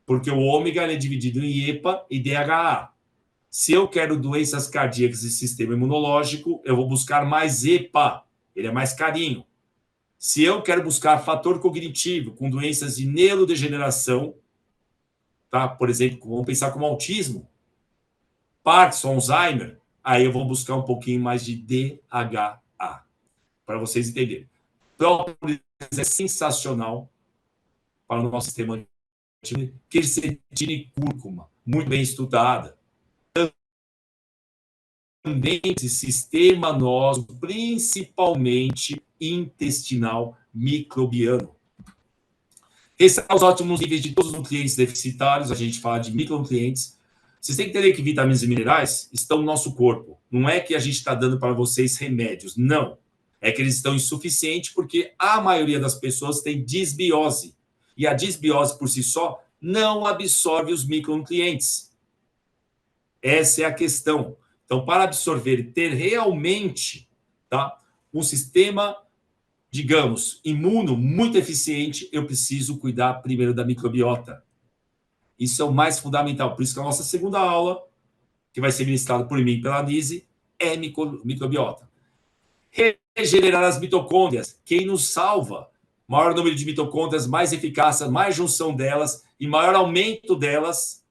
Porque o ômega é dividido em EPA e DHA. Se eu quero doenças cardíacas e sistema imunológico, eu vou buscar mais EPA, ele é mais carinho. Se eu quero buscar fator cognitivo com doenças de neurodegeneração, tá? Por exemplo, vamos pensar como autismo, Parkinson, Alzheimer, aí eu vou buscar um pouquinho mais de DHA, para vocês entenderem. Própolis é sensacional para o nosso sistema. Quercetina e cúrcuma, muito bem estudada. Também esse sistema nosso, principalmente intestinal microbiano. Ressaltar os ótimos níveis de todos os nutrientes deficitários, a gente fala de micronutrientes. Vocês têm que entender que vitaminas e minerais estão no nosso corpo. Não é que a gente está dando para vocês remédios, não. É que eles estão insuficientes porque a maioria das pessoas tem disbiose. E a disbiose, por si só, não absorve os micronutrientes. Essa é a questão. Então, para absorver, ter realmente, tá, um sistema, digamos, imuno muito eficiente, eu preciso cuidar primeiro da microbiota. Isso é o mais fundamental. Por isso que a nossa segunda aula, que vai ser ministrada por mim e pela Nise, é microbiota. Regenerar as mitocôndrias. Quem nos salva? Maior número de mitocôndrias, mais eficácia, mais junção delas e maior aumento delas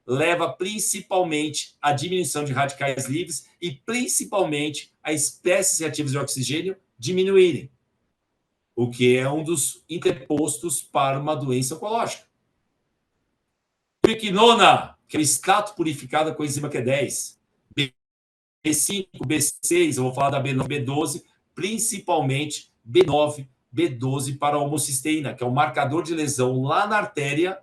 leva principalmente à diminuição de radicais livres e principalmente a espécies reativas de oxigênio diminuírem, o que é um dos interpostos para uma doença oncológica. Quinona, que é o extrato purificado com a enzima Q10. B5, B6, eu vou falar da B9, B12, principalmente B9, B12 para a homocisteína, que é um marcador de lesão lá na artéria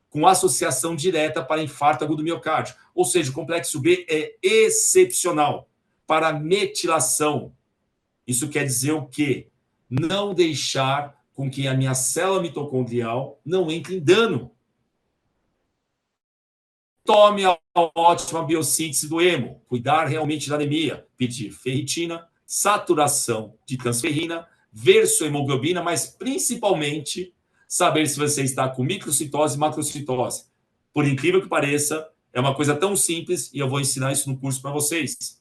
com associação direta para infarto agudo do miocárdio. Ou seja, o complexo B é excepcional para metilação. Isso quer dizer o quê? Não deixar com que a minha célula mitocondrial não entre em dano. Tome a ótima biossíntese do hemo, cuidar realmente da anemia, pedir ferritina, saturação de transferrina, ver sua hemoglobina, mas principalmente saber se você está com microcitose e macrocitose. Por incrível que pareça, é uma coisa tão simples e eu vou ensinar isso no curso para vocês.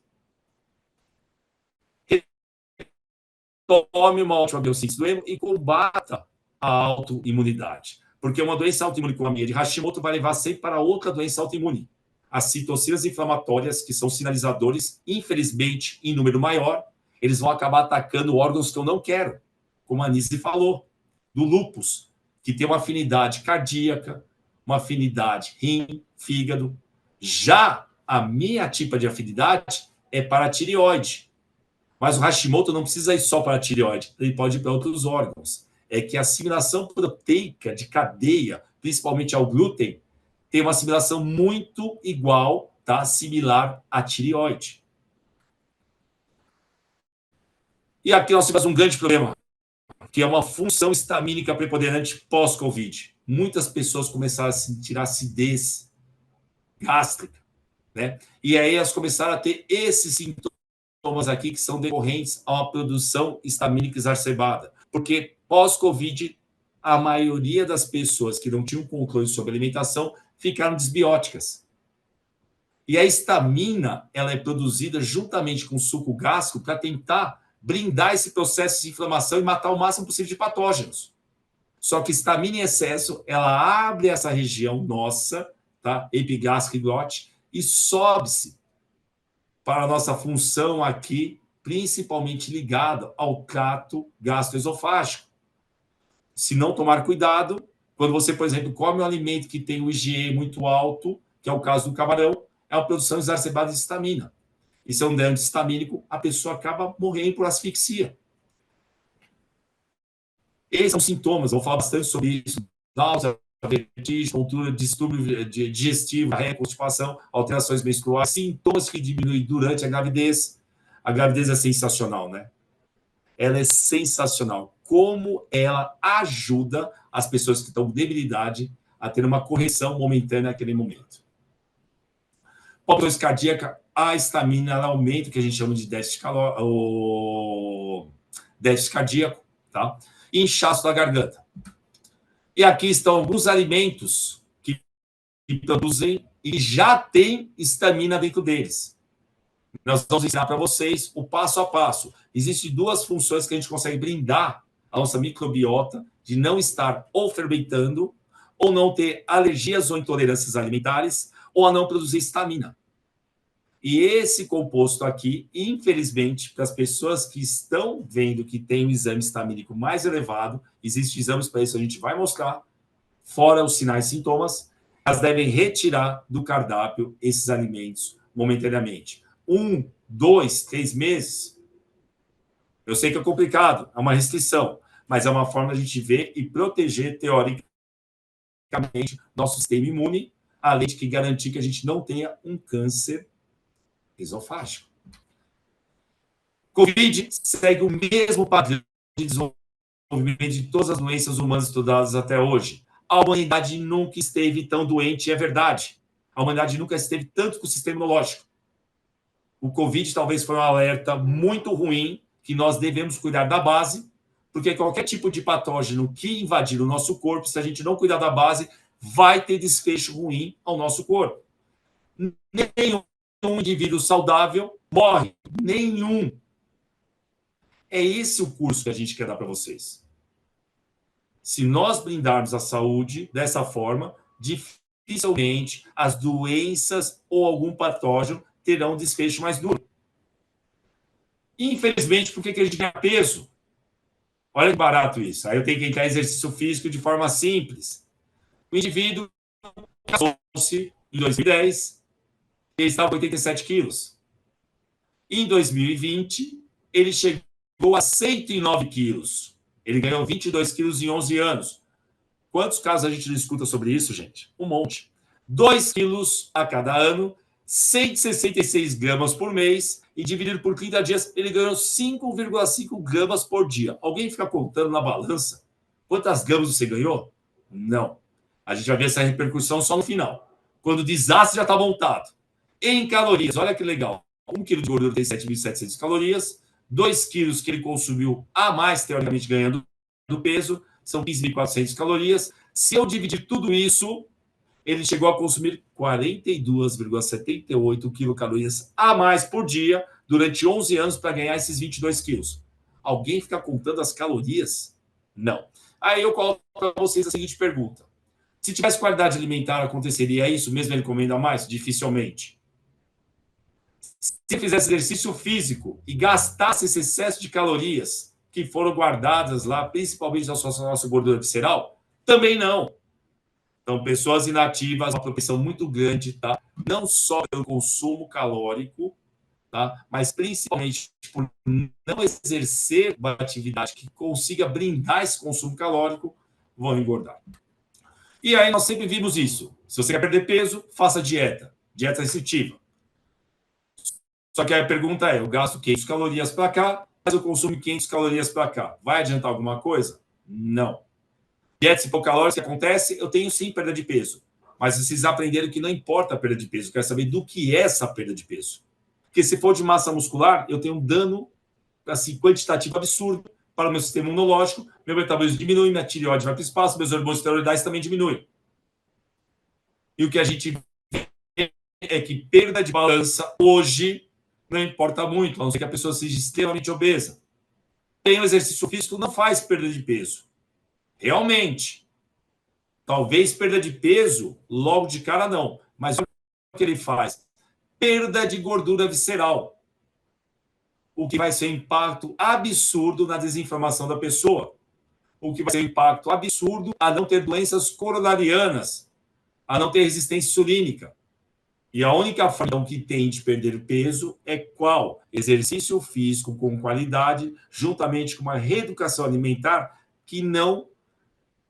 Tome uma ótima biossíntese do hemo e combata a autoimunidade. Porque uma doença autoimune como a minha de Hashimoto vai levar sempre para outra doença autoimune. As citocinas inflamatórias, que são sinalizadores, infelizmente, em número maior, eles vão acabar atacando órgãos que eu não quero, como a Nise falou, do lúpus, que tem uma afinidade cardíaca, uma afinidade rim, fígado. Já a minha tipa de afinidade é para a tireoide. Mas o Hashimoto não precisa ir só para a tireoide, ele pode ir para outros órgãos. É que a assimilação proteica de cadeia, principalmente ao glúten, tem uma assimilação muito igual, tá? Similar à tireoide. E aqui nós temos um grande problema, que é uma função estamínica preponderante pós-Covid. Muitas pessoas começaram a sentir acidez gástrica, né? E aí elas começaram a ter esses sintomas aqui que são decorrentes a uma produção estamínica exacerbada. Porque pós-Covid, a maioria das pessoas que não tinham controle sobre a alimentação ficaram desbióticas. E a estamina, ela é produzida juntamente com o suco gástrico para tentar blindar esse processo de inflamação e matar o máximo possível de patógenos. Só que estamina em excesso, ela abre essa região nossa, tá? Epigástrica e glote, e sobe-se para a nossa função aqui, principalmente ligada ao trato gastroesofágico. Se não tomar cuidado, quando você, por exemplo, come um alimento que tem o IgE muito alto, que é o caso do camarão, é uma produção exacerbada de histamina. Isso é um dano histamínico, a pessoa acaba morrendo por asfixia. Esses são sintomas, vou falar bastante sobre isso. Náusea, vertigem, tontura, distúrbio digestivo, constipação, alterações menstruais, sintomas que diminuem durante a gravidez. A gravidez é sensacional, né? Ela é sensacional. Como ela ajuda as pessoas que estão com debilidade a ter uma correção momentânea naquele momento. Palpitação cardíaca, a estamina, ela aumenta o que a gente chama de déficit cardíaco, tá? E inchaço da garganta. E aqui estão alguns alimentos que produzem e já tem estamina dentro deles. Nós vamos ensinar para vocês o passo a passo. Existem duas funções que a gente consegue blindar a nossa microbiota de não estar ou fermentando, ou não ter alergias ou intolerâncias alimentares, ou a não produzir estamina. E esse composto aqui, infelizmente, para as pessoas que estão vendo que tem um exame estamínico mais elevado, existem exames para isso, a gente vai mostrar, fora os sinais e sintomas, elas devem retirar do cardápio esses alimentos momentaneamente. 1, 2, 3 meses, eu sei que é complicado, é uma restrição, mas é uma forma de a gente ver e proteger, teoricamente, nosso sistema imune, além de que garantir que a gente não tenha um câncer esofágico. Covid segue o mesmo padrão de desenvolvimento de todas as doenças humanas estudadas até hoje. A humanidade nunca esteve tão doente, é verdade. A humanidade nunca esteve tanto com o sistema imunológico. O Covid talvez foi um alerta muito ruim, que nós devemos cuidar da base, porque qualquer tipo de patógeno que invadir o nosso corpo, se a gente não cuidar da base, vai ter desfecho ruim ao nosso corpo. Nenhum indivíduo saudável morre. Nenhum. É esse o curso que a gente quer dar para vocês. Se nós blindarmos a saúde dessa forma, dificilmente as doenças ou algum patógeno terão um desfecho mais duro. Infelizmente, por que a gente ganha peso? Olha que barato isso. Aí eu tenho que entrar em exercício físico de forma simples. O indivíduo casou-se em 2010, ele estava com 87 quilos. Em 2020, ele chegou a 109 quilos. Ele ganhou 22 quilos em 11 anos. Quantos casos a gente não escuta sobre isso, gente? Um monte. 2 quilos a cada ano, 166 gramas por mês, e dividido por 30 dias, ele ganhou 5,5 gramas por dia. Alguém fica contando na balança quantas gramas você ganhou? Não. A gente vai ver essa repercussão só no final, quando o desastre já está montado. Em calorias, olha que legal. 1 quilo de gordura tem 7.700 calorias, 2 quilos que ele consumiu a mais, teoricamente ganhando do peso, são 15.400 calorias. Se eu dividir tudo isso, ele chegou a consumir 42,78 quilocalorias a mais por dia durante 11 anos para ganhar esses 22 quilos. Alguém fica contando as calorias? Não. Aí eu coloco para vocês a seguinte pergunta. Se tivesse qualidade alimentar, aconteceria isso, mesmo ele comendo a mais? Dificilmente. Se fizesse exercício físico e gastasse esse excesso de calorias que foram guardadas lá, principalmente na nossa gordura visceral, também não. Então, pessoas inativas, uma propensão muito grande, tá? Não só pelo consumo calórico, tá? Mas principalmente por não exercer uma atividade que consiga brindar esse consumo calórico, vão engordar. E aí nós sempre vimos isso. Se você quer perder peso, faça dieta. Dieta restritiva. Só que a pergunta é, eu gasto 500 calorias para cá, mas eu consumo 500 calorias para cá. Vai adiantar alguma coisa? Não. Dieta hipocalórica, que acontece? Eu tenho sim perda de peso. Mas vocês aprenderam que não importa a perda de peso. Eu quero saber do que é essa perda de peso. Porque se for de massa muscular, eu tenho um dano assim, quantitativo absurdo para o meu sistema imunológico. Meu metabolismo diminui, minha tireoide vai para o espaço, meus hormônios esteroidais também diminuem. E o que a gente vê é que perda de balança hoje não importa muito, a não ser que a pessoa seja extremamente obesa. Tem o exercício físico, não faz perda de peso. Realmente. Talvez perda de peso, logo de cara não. Mas olha o que ele faz. Perda de gordura visceral. O que vai ser um impacto absurdo na desinflamação da pessoa. O que vai ser um impacto absurdo a não ter doenças coronarianas, a não ter resistência insulínica. E a única forma que tem de perder peso é qual? Exercício físico com qualidade, juntamente com uma reeducação alimentar que não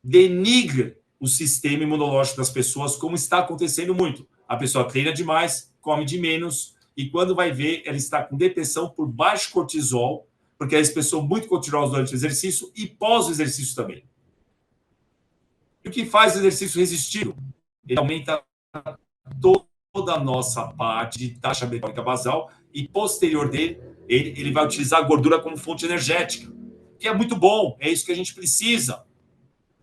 denigre o sistema imunológico das pessoas, como está acontecendo muito. A pessoa treina demais, come de menos, e quando vai ver, ela está com depressão por baixo cortisol, porque ela expressou muito cortisol durante o exercício e pós-exercício também. E o que faz o exercício resistido? Ele aumenta toda a nossa parte de taxa metabólica basal e posterior dele, ele vai utilizar a gordura como fonte energética, que é muito bom, é isso que a gente precisa.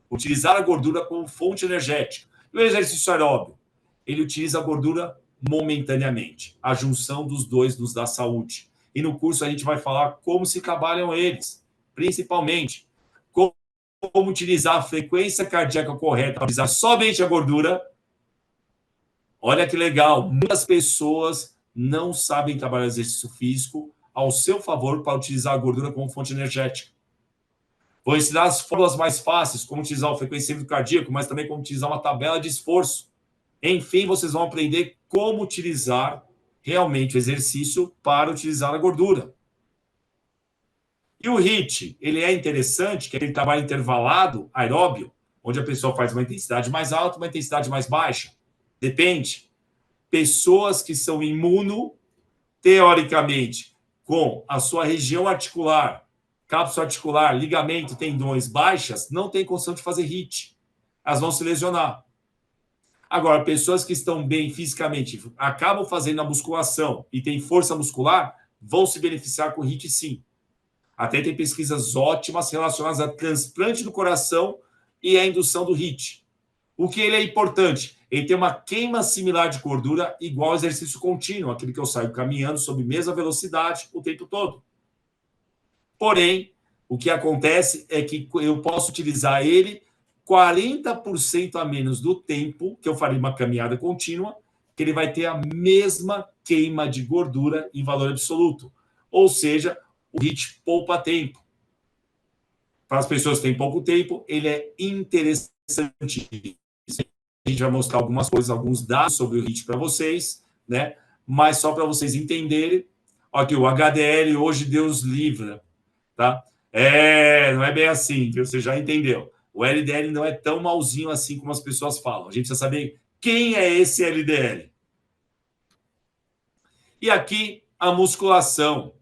Utilizar a gordura como fonte energética. E o exercício aeróbio, ele utiliza a gordura momentaneamente. A junção dos dois nos dá saúde. E no curso a gente vai falar como se trabalham eles, principalmente como utilizar a frequência cardíaca correta para utilizar somente a gordura. Olha que legal, muitas pessoas não sabem trabalhar exercício físico ao seu favor para utilizar a gordura como fonte energética. Vou ensinar as fórmulas mais fáceis, como utilizar o frequenciamento cardíaco, mas também como utilizar uma tabela de esforço. Enfim, vocês vão aprender como utilizar realmente o exercício para utilizar a gordura. E o HIIT, ele é interessante, que é aquele trabalho intervalado, aeróbio, onde a pessoa faz uma intensidade mais alta, uma intensidade mais baixa. Depende. Pessoas que são imuno, teoricamente, com a sua região articular, cápsula articular, ligamento, tendões baixas, não tem condição de fazer HIIT. Elas vão se lesionar. Agora, pessoas que estão bem fisicamente, acabam fazendo a musculação e têm força muscular, vão se beneficiar com HIIT, sim. Até tem pesquisas ótimas relacionadas a transplante do coração e a indução do HIIT. O que ele é importante? Ele tem uma queima similar de gordura igual ao exercício contínuo, aquele que eu saio caminhando sob mesma velocidade o tempo todo. Porém, o que acontece é que eu posso utilizar ele 40% a menos do tempo que eu faria uma caminhada contínua, que ele vai ter a mesma queima de gordura em valor absoluto. Ou seja, o HIIT poupa tempo. Para as pessoas que têm pouco tempo, ele é interessante. A gente vai mostrar algumas coisas, alguns dados sobre o HIIT para vocês, né? Mas só para vocês entenderem, aqui o HDL hoje Deus livra, tá? Não é bem assim, que você já entendeu. O LDL não é tão malzinho assim como as pessoas falam. A gente precisa saber quem é esse LDL. E aqui a musculação.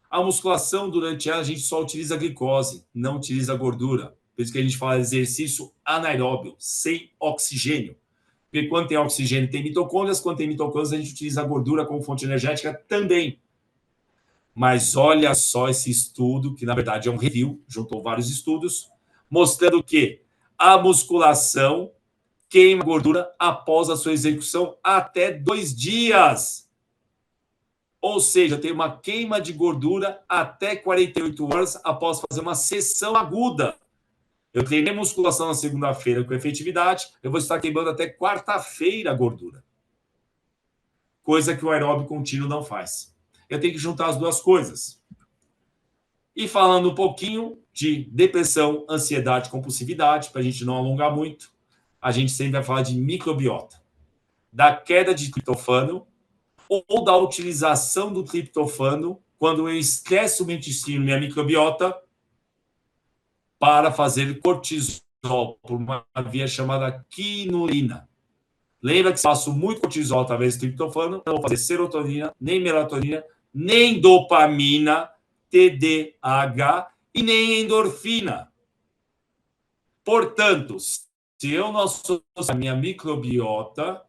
A musculação, durante ela, a gente só utiliza glicose, não utiliza gordura. Por isso que a gente fala exercício anaeróbio, sem oxigênio. Porque quando tem oxigênio, tem mitocôndrias. Quando tem mitocôndrias, a gente utiliza a gordura como fonte energética também. Mas olha só esse estudo, que na verdade é um review, juntou vários estudos, mostrando que a musculação queima gordura após a sua execução até 2 dias. Ou seja, tem uma queima de gordura até 48 horas após fazer uma sessão aguda. Eu treinei musculação na segunda-feira com efetividade, eu vou estar queimando até quarta-feira a gordura. Coisa que o aeróbio contínuo não faz. Eu tenho que juntar as duas coisas. E falando um pouquinho de depressão, ansiedade, compulsividade, para a gente não alongar muito, a gente sempre vai falar de microbiota, da queda de triptofano ou da utilização do triptofano quando eu estresso o intestino, minha microbiota, para fazer cortisol por uma via chamada quinolina. Lembra que se eu faço muito cortisol através do triptofano, não vou fazer serotonina, nem melatonina, nem dopamina, TDAH e nem endorfina. Portanto, se eu não associar a minha microbiota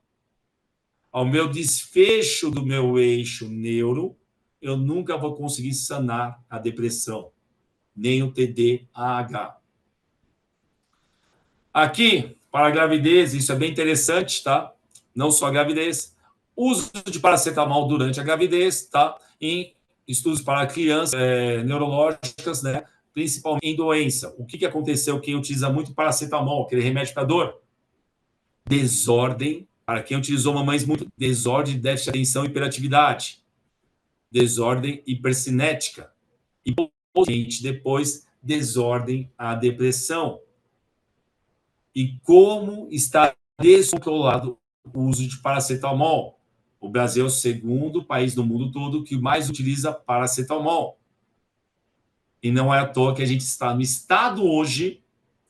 ao meu desfecho do meu eixo neuro, eu nunca vou conseguir sanar a depressão, nem o TDAH. Aqui, para a gravidez, isso é bem interessante, tá? Não só a gravidez, uso de paracetamol durante a gravidez, tá? Em estudos para crianças neurológicas, né? Principalmente em doença. O que aconteceu? Quem utiliza muito paracetamol, aquele remédio para dor? Desordem. Para quem utilizou mamães muito, desordem de déficit de atenção e hiperatividade. Desordem hipercinética. E, depois, desordem à depressão. E como está descontrolado o uso de paracetamol? O Brasil é o segundo país do mundo todo que mais utiliza paracetamol. E não é à toa que a gente está no estado hoje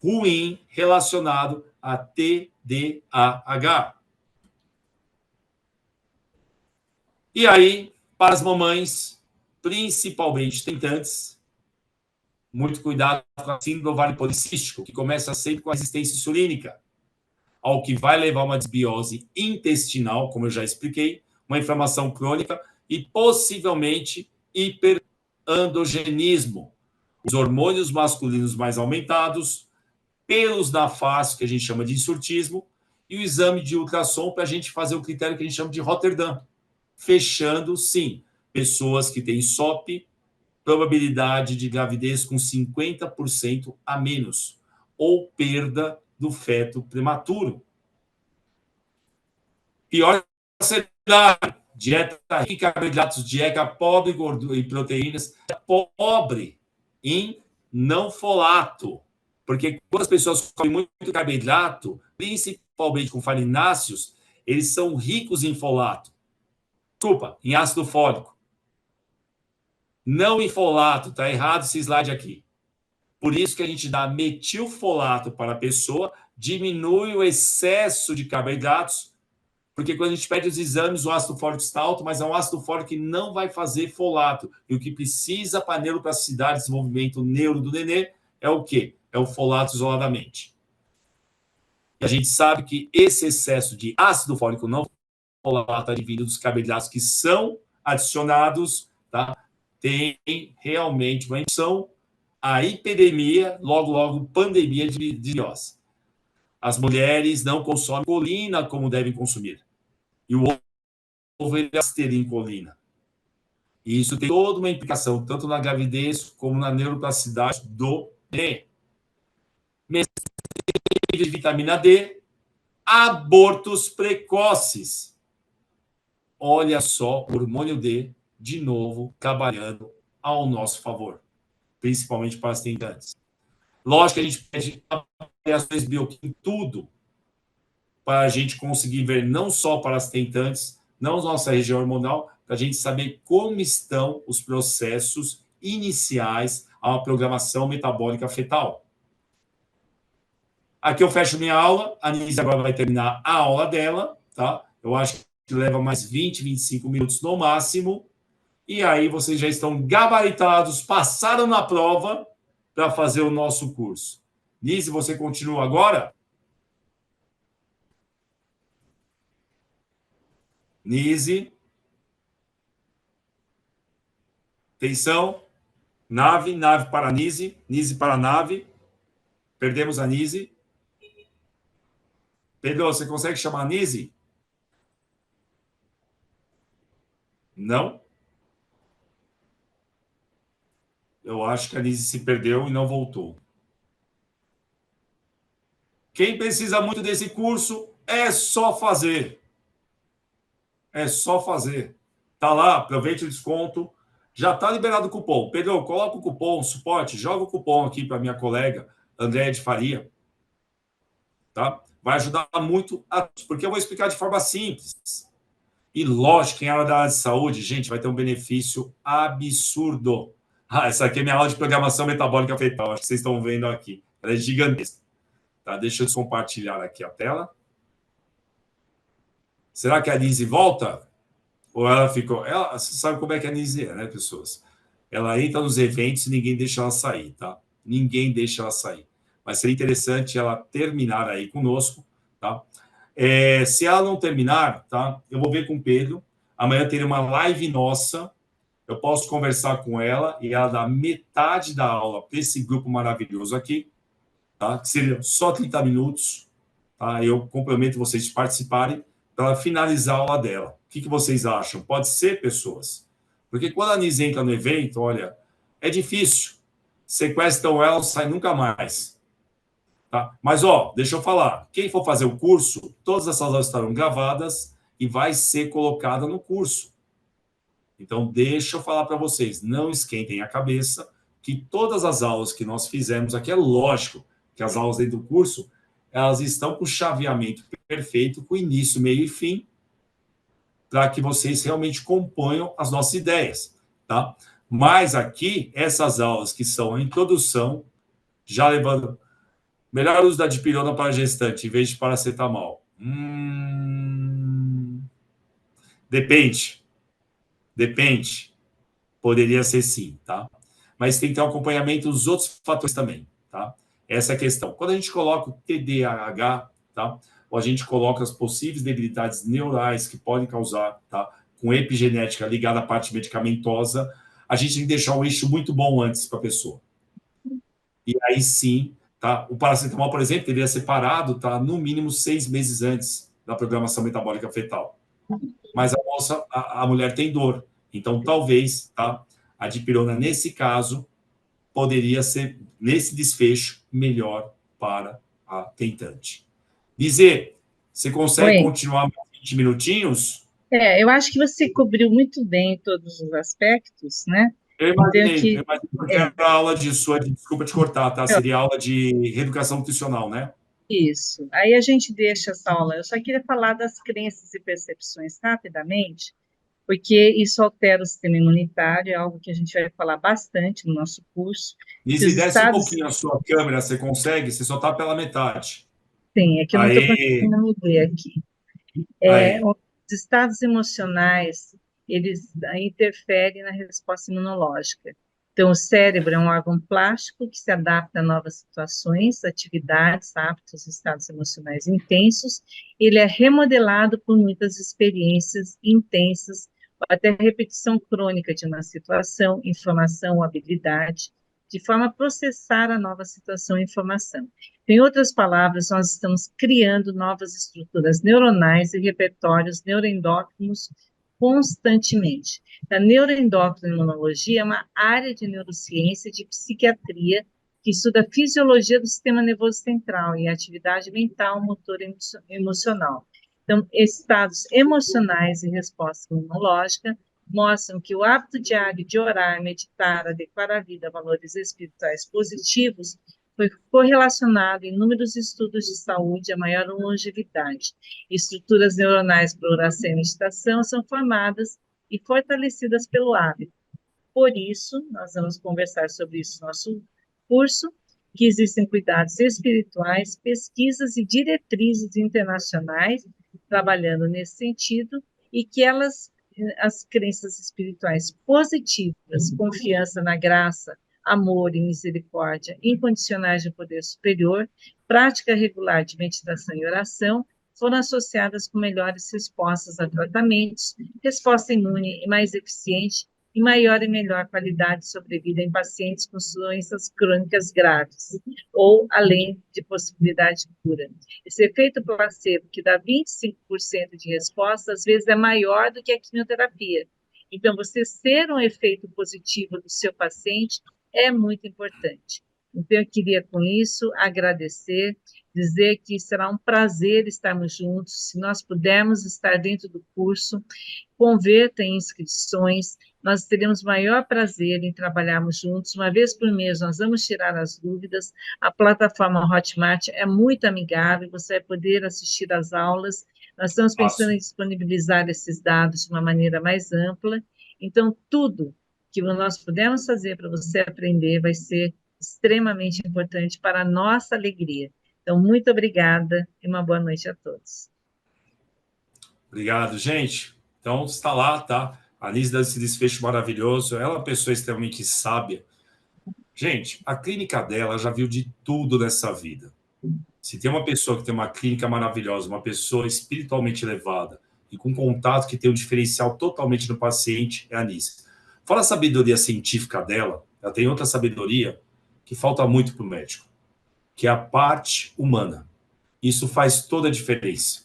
ruim relacionado a TDAH. E aí, para as mamães, principalmente tentantes, muito cuidado com a síndrome do ovário policístico, que começa sempre com a resistência insulínica, ao que vai levar a uma desbiose intestinal, como eu já expliquei, uma inflamação crônica e possivelmente hiperandrogenismo. Os hormônios masculinos mais aumentados, pelos na face, que a gente chama de insurtismo, e o exame de ultrassom para a gente fazer o critério que a gente chama de Rotterdam. Fechando, sim, pessoas que têm SOP, probabilidade de gravidez com 50% a menos, ou perda do feto prematuro. Pior cenário, dieta rica em carboidratos, dieta pobre em gordura e proteínas, pobre em não folato. Porque quando as pessoas comem muito carboidrato, principalmente com farináceos, eles são ricos em folato. Desculpa, em ácido fólico. Não em folato, está errado esse slide aqui. Por isso que a gente dá metilfolato para a pessoa, diminui o excesso de carboidratos Porque quando a gente pede os exames, o ácido fólico está alto, mas é um ácido fólico que não vai fazer folato. E o que precisa para a neuroplasticidade, desenvolvimento neuro do nenê, é o quê? É o folato isoladamente. E a gente sabe que esse excesso de ácido fólico não folato advindo dos carboidratos que são adicionados, tá? Tem realmente uma indução à epidemia, logo, pandemia de virose. As mulheres não consomem colina como devem consumir. E o ovo é em colina. E isso tem toda uma implicação, tanto na gravidez como na neuroplasticidade do neném. De vitamina D, abortos precoces. Olha só o hormônio D, de novo, trabalhando ao nosso favor, principalmente para as tentantes. Lógico que a gente pede avaliações bioquímicas, tudo, para a gente conseguir ver não só para as tentantes, não nossa região hormonal, para a gente saber como estão os processos iniciais a uma programação metabólica fetal. Aqui eu fecho minha aula, a Nise agora vai terminar a aula dela, tá? Eu acho que leva mais 20, 25 minutos no máximo, e aí vocês já estão gabaritados, passaram na prova para fazer o nosso curso. Nise, você continua agora? Nise. Atenção. Nave para Nise. Nise para nave. Perdemos a Nise. Pedro, você consegue chamar a Nise? Não? Eu acho que a Nise se perdeu e não voltou. Quem precisa muito desse curso, é só fazer. É só fazer. Tá lá, aproveite o desconto. Já está liberado o cupom. Pedro, coloca o cupom, suporte, joga o cupom aqui para minha colega, Andréa de Faria. Tá? Vai ajudar muito, porque eu vou explicar de forma simples. E lógico, quem é da área de saúde, gente, vai ter um benefício absurdo. Essa aqui é minha aula de programação metabólica fetal. Acho que vocês estão vendo aqui. Ela é gigantesca. Tá? Deixa eu compartilhar aqui a tela. Será que a Nise volta? Ou ela ficou... Você sabe como é que a Nise é, né, pessoas? Ela entra nos eventos e ninguém deixa ela sair, tá? Ninguém deixa ela sair. Mas seria interessante ela terminar aí conosco, tá? Se ela não terminar, tá? Eu vou ver com o Pedro. Amanhã terei uma live nossa. Eu posso conversar com ela e ela dá metade da aula para esse grupo maravilhoso aqui, tá? Que seria só 30 minutos, tá? Eu complemento vocês de participarem para ela finalizar a aula dela. O que vocês acham? Pode ser, pessoas? Porque quando a Nise entra no evento, olha, é difícil. Sequestram ela, não sai nunca mais. Tá? Mas, deixa eu falar. Quem for fazer o curso, todas essas aulas estarão gravadas e vai ser colocada no curso. Então, deixa eu falar para vocês, não esquentem a cabeça que todas as aulas que nós fizemos aqui, é lógico que as aulas dentro do curso, elas estão com chaveamento perfeito, com início, meio e fim, para que vocês realmente componham as nossas ideias, tá? Mas aqui, essas aulas que são a introdução, já levando melhor uso da dipirona para gestante, em vez de paracetamol. Depende. Poderia ser sim, tá? Mas tem que ter um acompanhamento dos outros fatores também, tá? Essa é a questão. Quando a gente coloca o TDAH, tá? Ou a gente coloca as possíveis debilidades neurais que podem causar, tá? Com epigenética ligada à parte medicamentosa, a gente tem que deixar um eixo muito bom antes para a pessoa. E aí sim, tá? O paracetamol, por exemplo, deveria ser parado, tá? No mínimo 6 meses antes da programação metabólica fetal. Mas a mulher tem dor. Então, talvez, tá? A dipirona, nesse caso, poderia ser, nesse desfecho, melhor para a tentante. Dizer, você consegue continuar mais 20 minutinhos? Eu acho que você cobriu muito bem todos os aspectos, né? Eu imaginei porque era a aula de sua, desculpa te cortar, tá? Seria aula de reeducação nutricional, né? Isso. Aí a gente deixa essa aula. Eu só queria falar das crenças e percepções rapidamente, porque isso altera o sistema imunitário, é algo que a gente vai falar bastante no nosso curso. Nise, desce um pouquinho a sua câmera, você consegue? Você só está pela metade. Sim, é que eu não estou conseguindo me ver aqui. Os estados emocionais, eles interferem na resposta imunológica. Então, o cérebro é um órgão plástico que se adapta a novas situações, atividades, hábitos, estados emocionais intensos. Ele é remodelado por muitas experiências intensas, até repetição crônica de uma situação, informação ou habilidade, de forma a processar a nova situação e informação. Em outras palavras, nós estamos criando novas estruturas neuronais e repertórios neuroendócrinos constantemente. A neuroendocrinologia é uma área de neurociência e de psiquiatria que estuda a fisiologia do sistema nervoso central e a atividade mental, motor e emocional. Então, estados emocionais e resposta imunológica mostram que o hábito diário de orar, meditar, adequar a vida a valores espirituais positivos foi correlacionado em inúmeros estudos de saúde a maior longevidade. Estruturas neuronais para oração e meditação são formadas e fortalecidas pelo hábito. Por isso, nós vamos conversar sobre isso no nosso curso, que existem cuidados espirituais, pesquisas e diretrizes internacionais trabalhando nesse sentido, e que as crenças espirituais positivas, confiança na graça, amor e misericórdia incondicionais de poder superior, prática regular de meditação e oração, foram associadas com melhores respostas a tratamentos, resposta imune e mais eficiente e maior e melhor qualidade de sobrevida em pacientes com doenças crônicas graves, ou além de possibilidade de cura. Esse efeito placebo, que dá 25% de resposta, às vezes é maior do que a quimioterapia. Então, você ser um efeito positivo do seu paciente é muito importante. Então, eu queria, com isso, agradecer, dizer que será um prazer estarmos juntos, se nós pudermos estar dentro do curso, converta em inscrições, nós teremos maior prazer em trabalharmos juntos, uma vez por mês nós vamos tirar as dúvidas, a plataforma Hotmart é muito amigável, você vai poder assistir às aulas, nós estamos pensando em disponibilizar esses dados de uma maneira mais ampla, então tudo que nós pudermos fazer para você aprender vai ser extremamente importante para a nossa alegria. Então, muito obrigada e uma boa noite a todos. Obrigado, gente. Então, está lá, tá? A Anísia dá esse desfecho maravilhoso. Ela é uma pessoa extremamente sábia. Gente, a clínica dela já viu de tudo nessa vida. Se tem uma pessoa que tem uma clínica maravilhosa, uma pessoa espiritualmente elevada e com contato que tem um diferencial totalmente no paciente, é a Anísia. Fora a sabedoria científica dela, ela tem outra sabedoria que falta muito para o médico, que é a parte humana. Isso faz toda a diferença.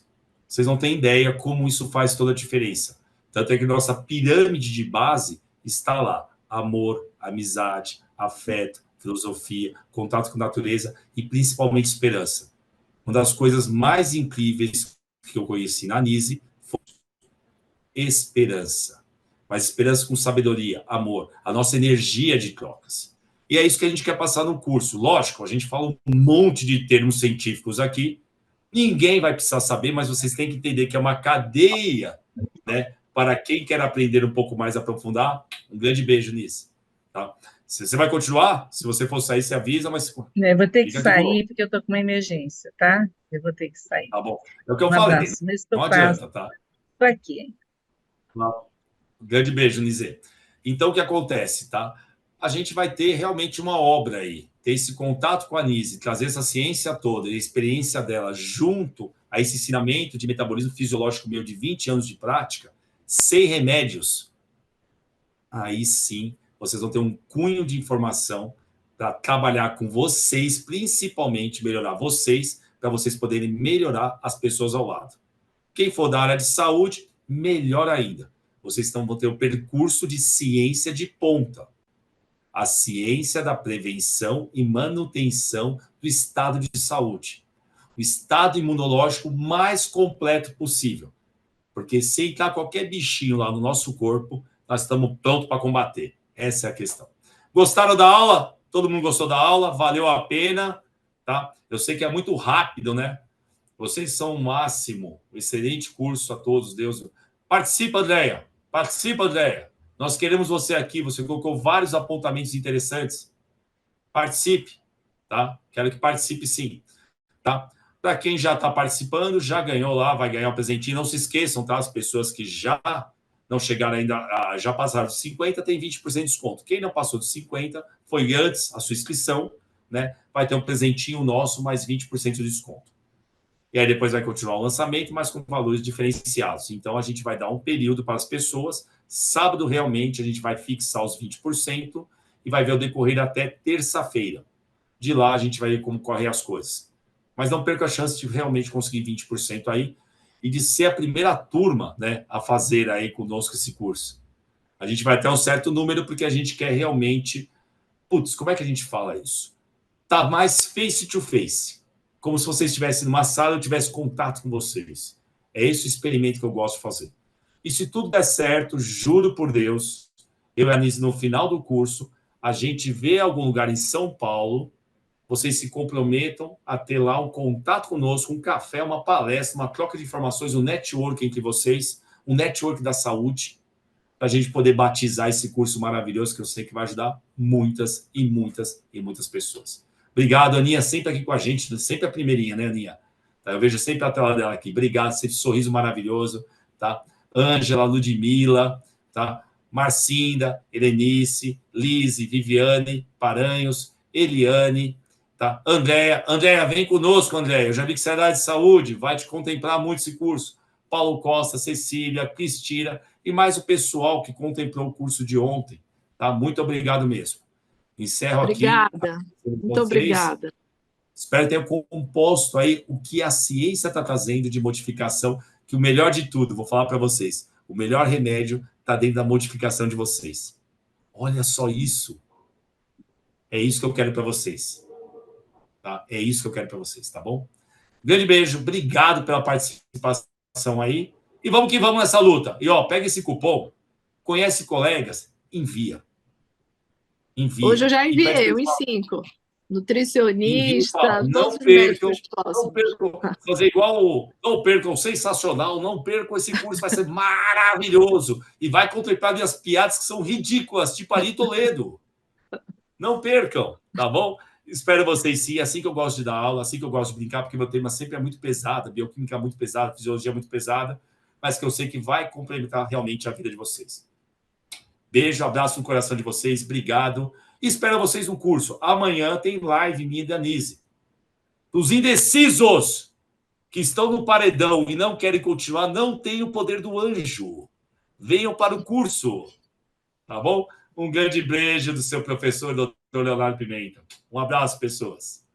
Vocês não têm ideia como isso faz toda a diferença. Tanto é que nossa pirâmide de base está lá. Amor, amizade, afeto, filosofia, contato com a natureza e principalmente esperança. Uma das coisas mais incríveis que eu conheci na Nise foi esperança. Mas esperança com sabedoria, amor, a nossa energia de trocas. E é isso que a gente quer passar no curso. Lógico, a gente fala um monte de termos científicos aqui, ninguém vai precisar saber, mas vocês têm que entender que é uma cadeia, né? Para quem quer aprender um pouco mais, aprofundar, um grande beijo nisso. Tá? Você vai continuar? Se você for sair, você avisa, mas... Eu vou ter que sair, porque eu estou com uma emergência, tá? Eu vou ter que sair. Tá bom. É o que eu falei. Abraço, mas não adianta, tá? Estou aqui. Um grande beijo, Nizê. Então, o que acontece, tá? A gente vai ter realmente uma obra aí, ter esse contato com a Nise, trazer essa ciência toda e a experiência dela junto a esse ensinamento de metabolismo fisiológico meu de 20 anos de prática, sem remédios. Aí sim, vocês vão ter um cunho de informação para trabalhar com vocês, principalmente melhorar vocês, para vocês poderem melhorar as pessoas ao lado. Quem for da área de saúde, melhor ainda. Vocês vão ter um percurso de ciência de ponta. A ciência da prevenção e manutenção do estado de saúde. O estado imunológico mais completo possível. Porque se entrar qualquer bichinho lá no nosso corpo, nós estamos prontos para combater. Essa é a questão. Gostaram da aula? Todo mundo gostou da aula? Valeu a pena? Tá? Eu sei que é muito rápido, né? Vocês são o máximo. Excelente curso a todos, Deus. Participa, Andréia. Participa, Andréia. Nós queremos você aqui. Você colocou vários apontamentos interessantes. Participe, tá? Quero que participe, sim. Tá? Para quem já está participando, já ganhou lá, vai ganhar um presentinho. Não se esqueçam, tá? As pessoas que já não chegaram ainda, já passaram de 50, tem 20% de desconto. Quem não passou de 50, foi antes a sua inscrição, né? Vai ter um presentinho nosso, mais 20% de desconto. E aí depois vai continuar o lançamento, mas com valores diferenciados. Então, a gente vai dar um período para as pessoas. Sábado, realmente, a gente vai fixar os 20% e vai ver o decorrer até terça-feira. De lá, a gente vai ver como correm as coisas. Mas não perca a chance de realmente conseguir 20% aí e de ser a primeira turma, né, a fazer aí conosco esse curso. A gente vai ter um certo número porque a gente quer realmente... Putz, como é que a gente fala isso? Tá mais face to face. Como se você estivesse numa sala e eu tivesse contato com vocês. É esse o experimento que eu gosto de fazer. E se tudo der certo, juro por Deus, eu e a Anise, no final do curso, a gente vê algum lugar em São Paulo, vocês se comprometam a ter lá um contato conosco, um café, uma palestra, uma troca de informações, um networking entre vocês, um network da saúde, para a gente poder batizar esse curso maravilhoso que eu sei que vai ajudar muitas e muitas e muitas pessoas. Obrigado, Aninha, sempre aqui com a gente, sempre a primeirinha, né, Aninha? Eu vejo sempre a tela dela aqui. Obrigado, esse sorriso maravilhoso, tá? Ângela, Ludmila, tá? Marcinda, Helenice, Lise, Viviane, Paranhos, Eliane, tá? Andréia, vem conosco, Andréia. Eu já vi que você é da área de saúde, vai te contemplar muito esse curso. Paulo Costa, Cecília, Cristina e mais o pessoal que contemplou o curso de ontem, tá? Muito obrigado mesmo. Encerro obrigada. aqui. Muito obrigada. Espero que tenham composto aí o que a ciência está trazendo de modificação, que o melhor de tudo, vou falar para vocês, o melhor remédio está dentro da modificação de vocês. Olha só isso. É isso que eu quero para vocês. Tá? É isso que eu quero para vocês, tá bom? Grande beijo, obrigado pela participação aí. E vamos que vamos nessa luta. E, ó, pega esse cupom, conhece colegas, envia. Hoje eu já enviei, uns 5. Nutricionista, não percam, fazer igual não percam, sensacional, não percam esse curso, vai ser maravilhoso e vai contemplar minhas piadas que são ridículas, tipo Ari Toledo. Não percam, tá bom? Espero vocês sim, assim que eu gosto de dar aula, assim que eu gosto de brincar, porque meu tema sempre é muito pesado, bioquímica muito pesada, fisiologia muito pesada, mas que eu sei que vai complementar realmente a vida de vocês. Beijo, abraço no coração de vocês, obrigado. E espero vocês no curso. Amanhã tem live minha e da Anise. Os indecisos que estão no paredão e não querem continuar, não têm o poder do anjo. Venham para o curso. Tá bom? Um grande beijo do seu professor, Dr. Leonardo Pimenta. Um abraço, pessoas.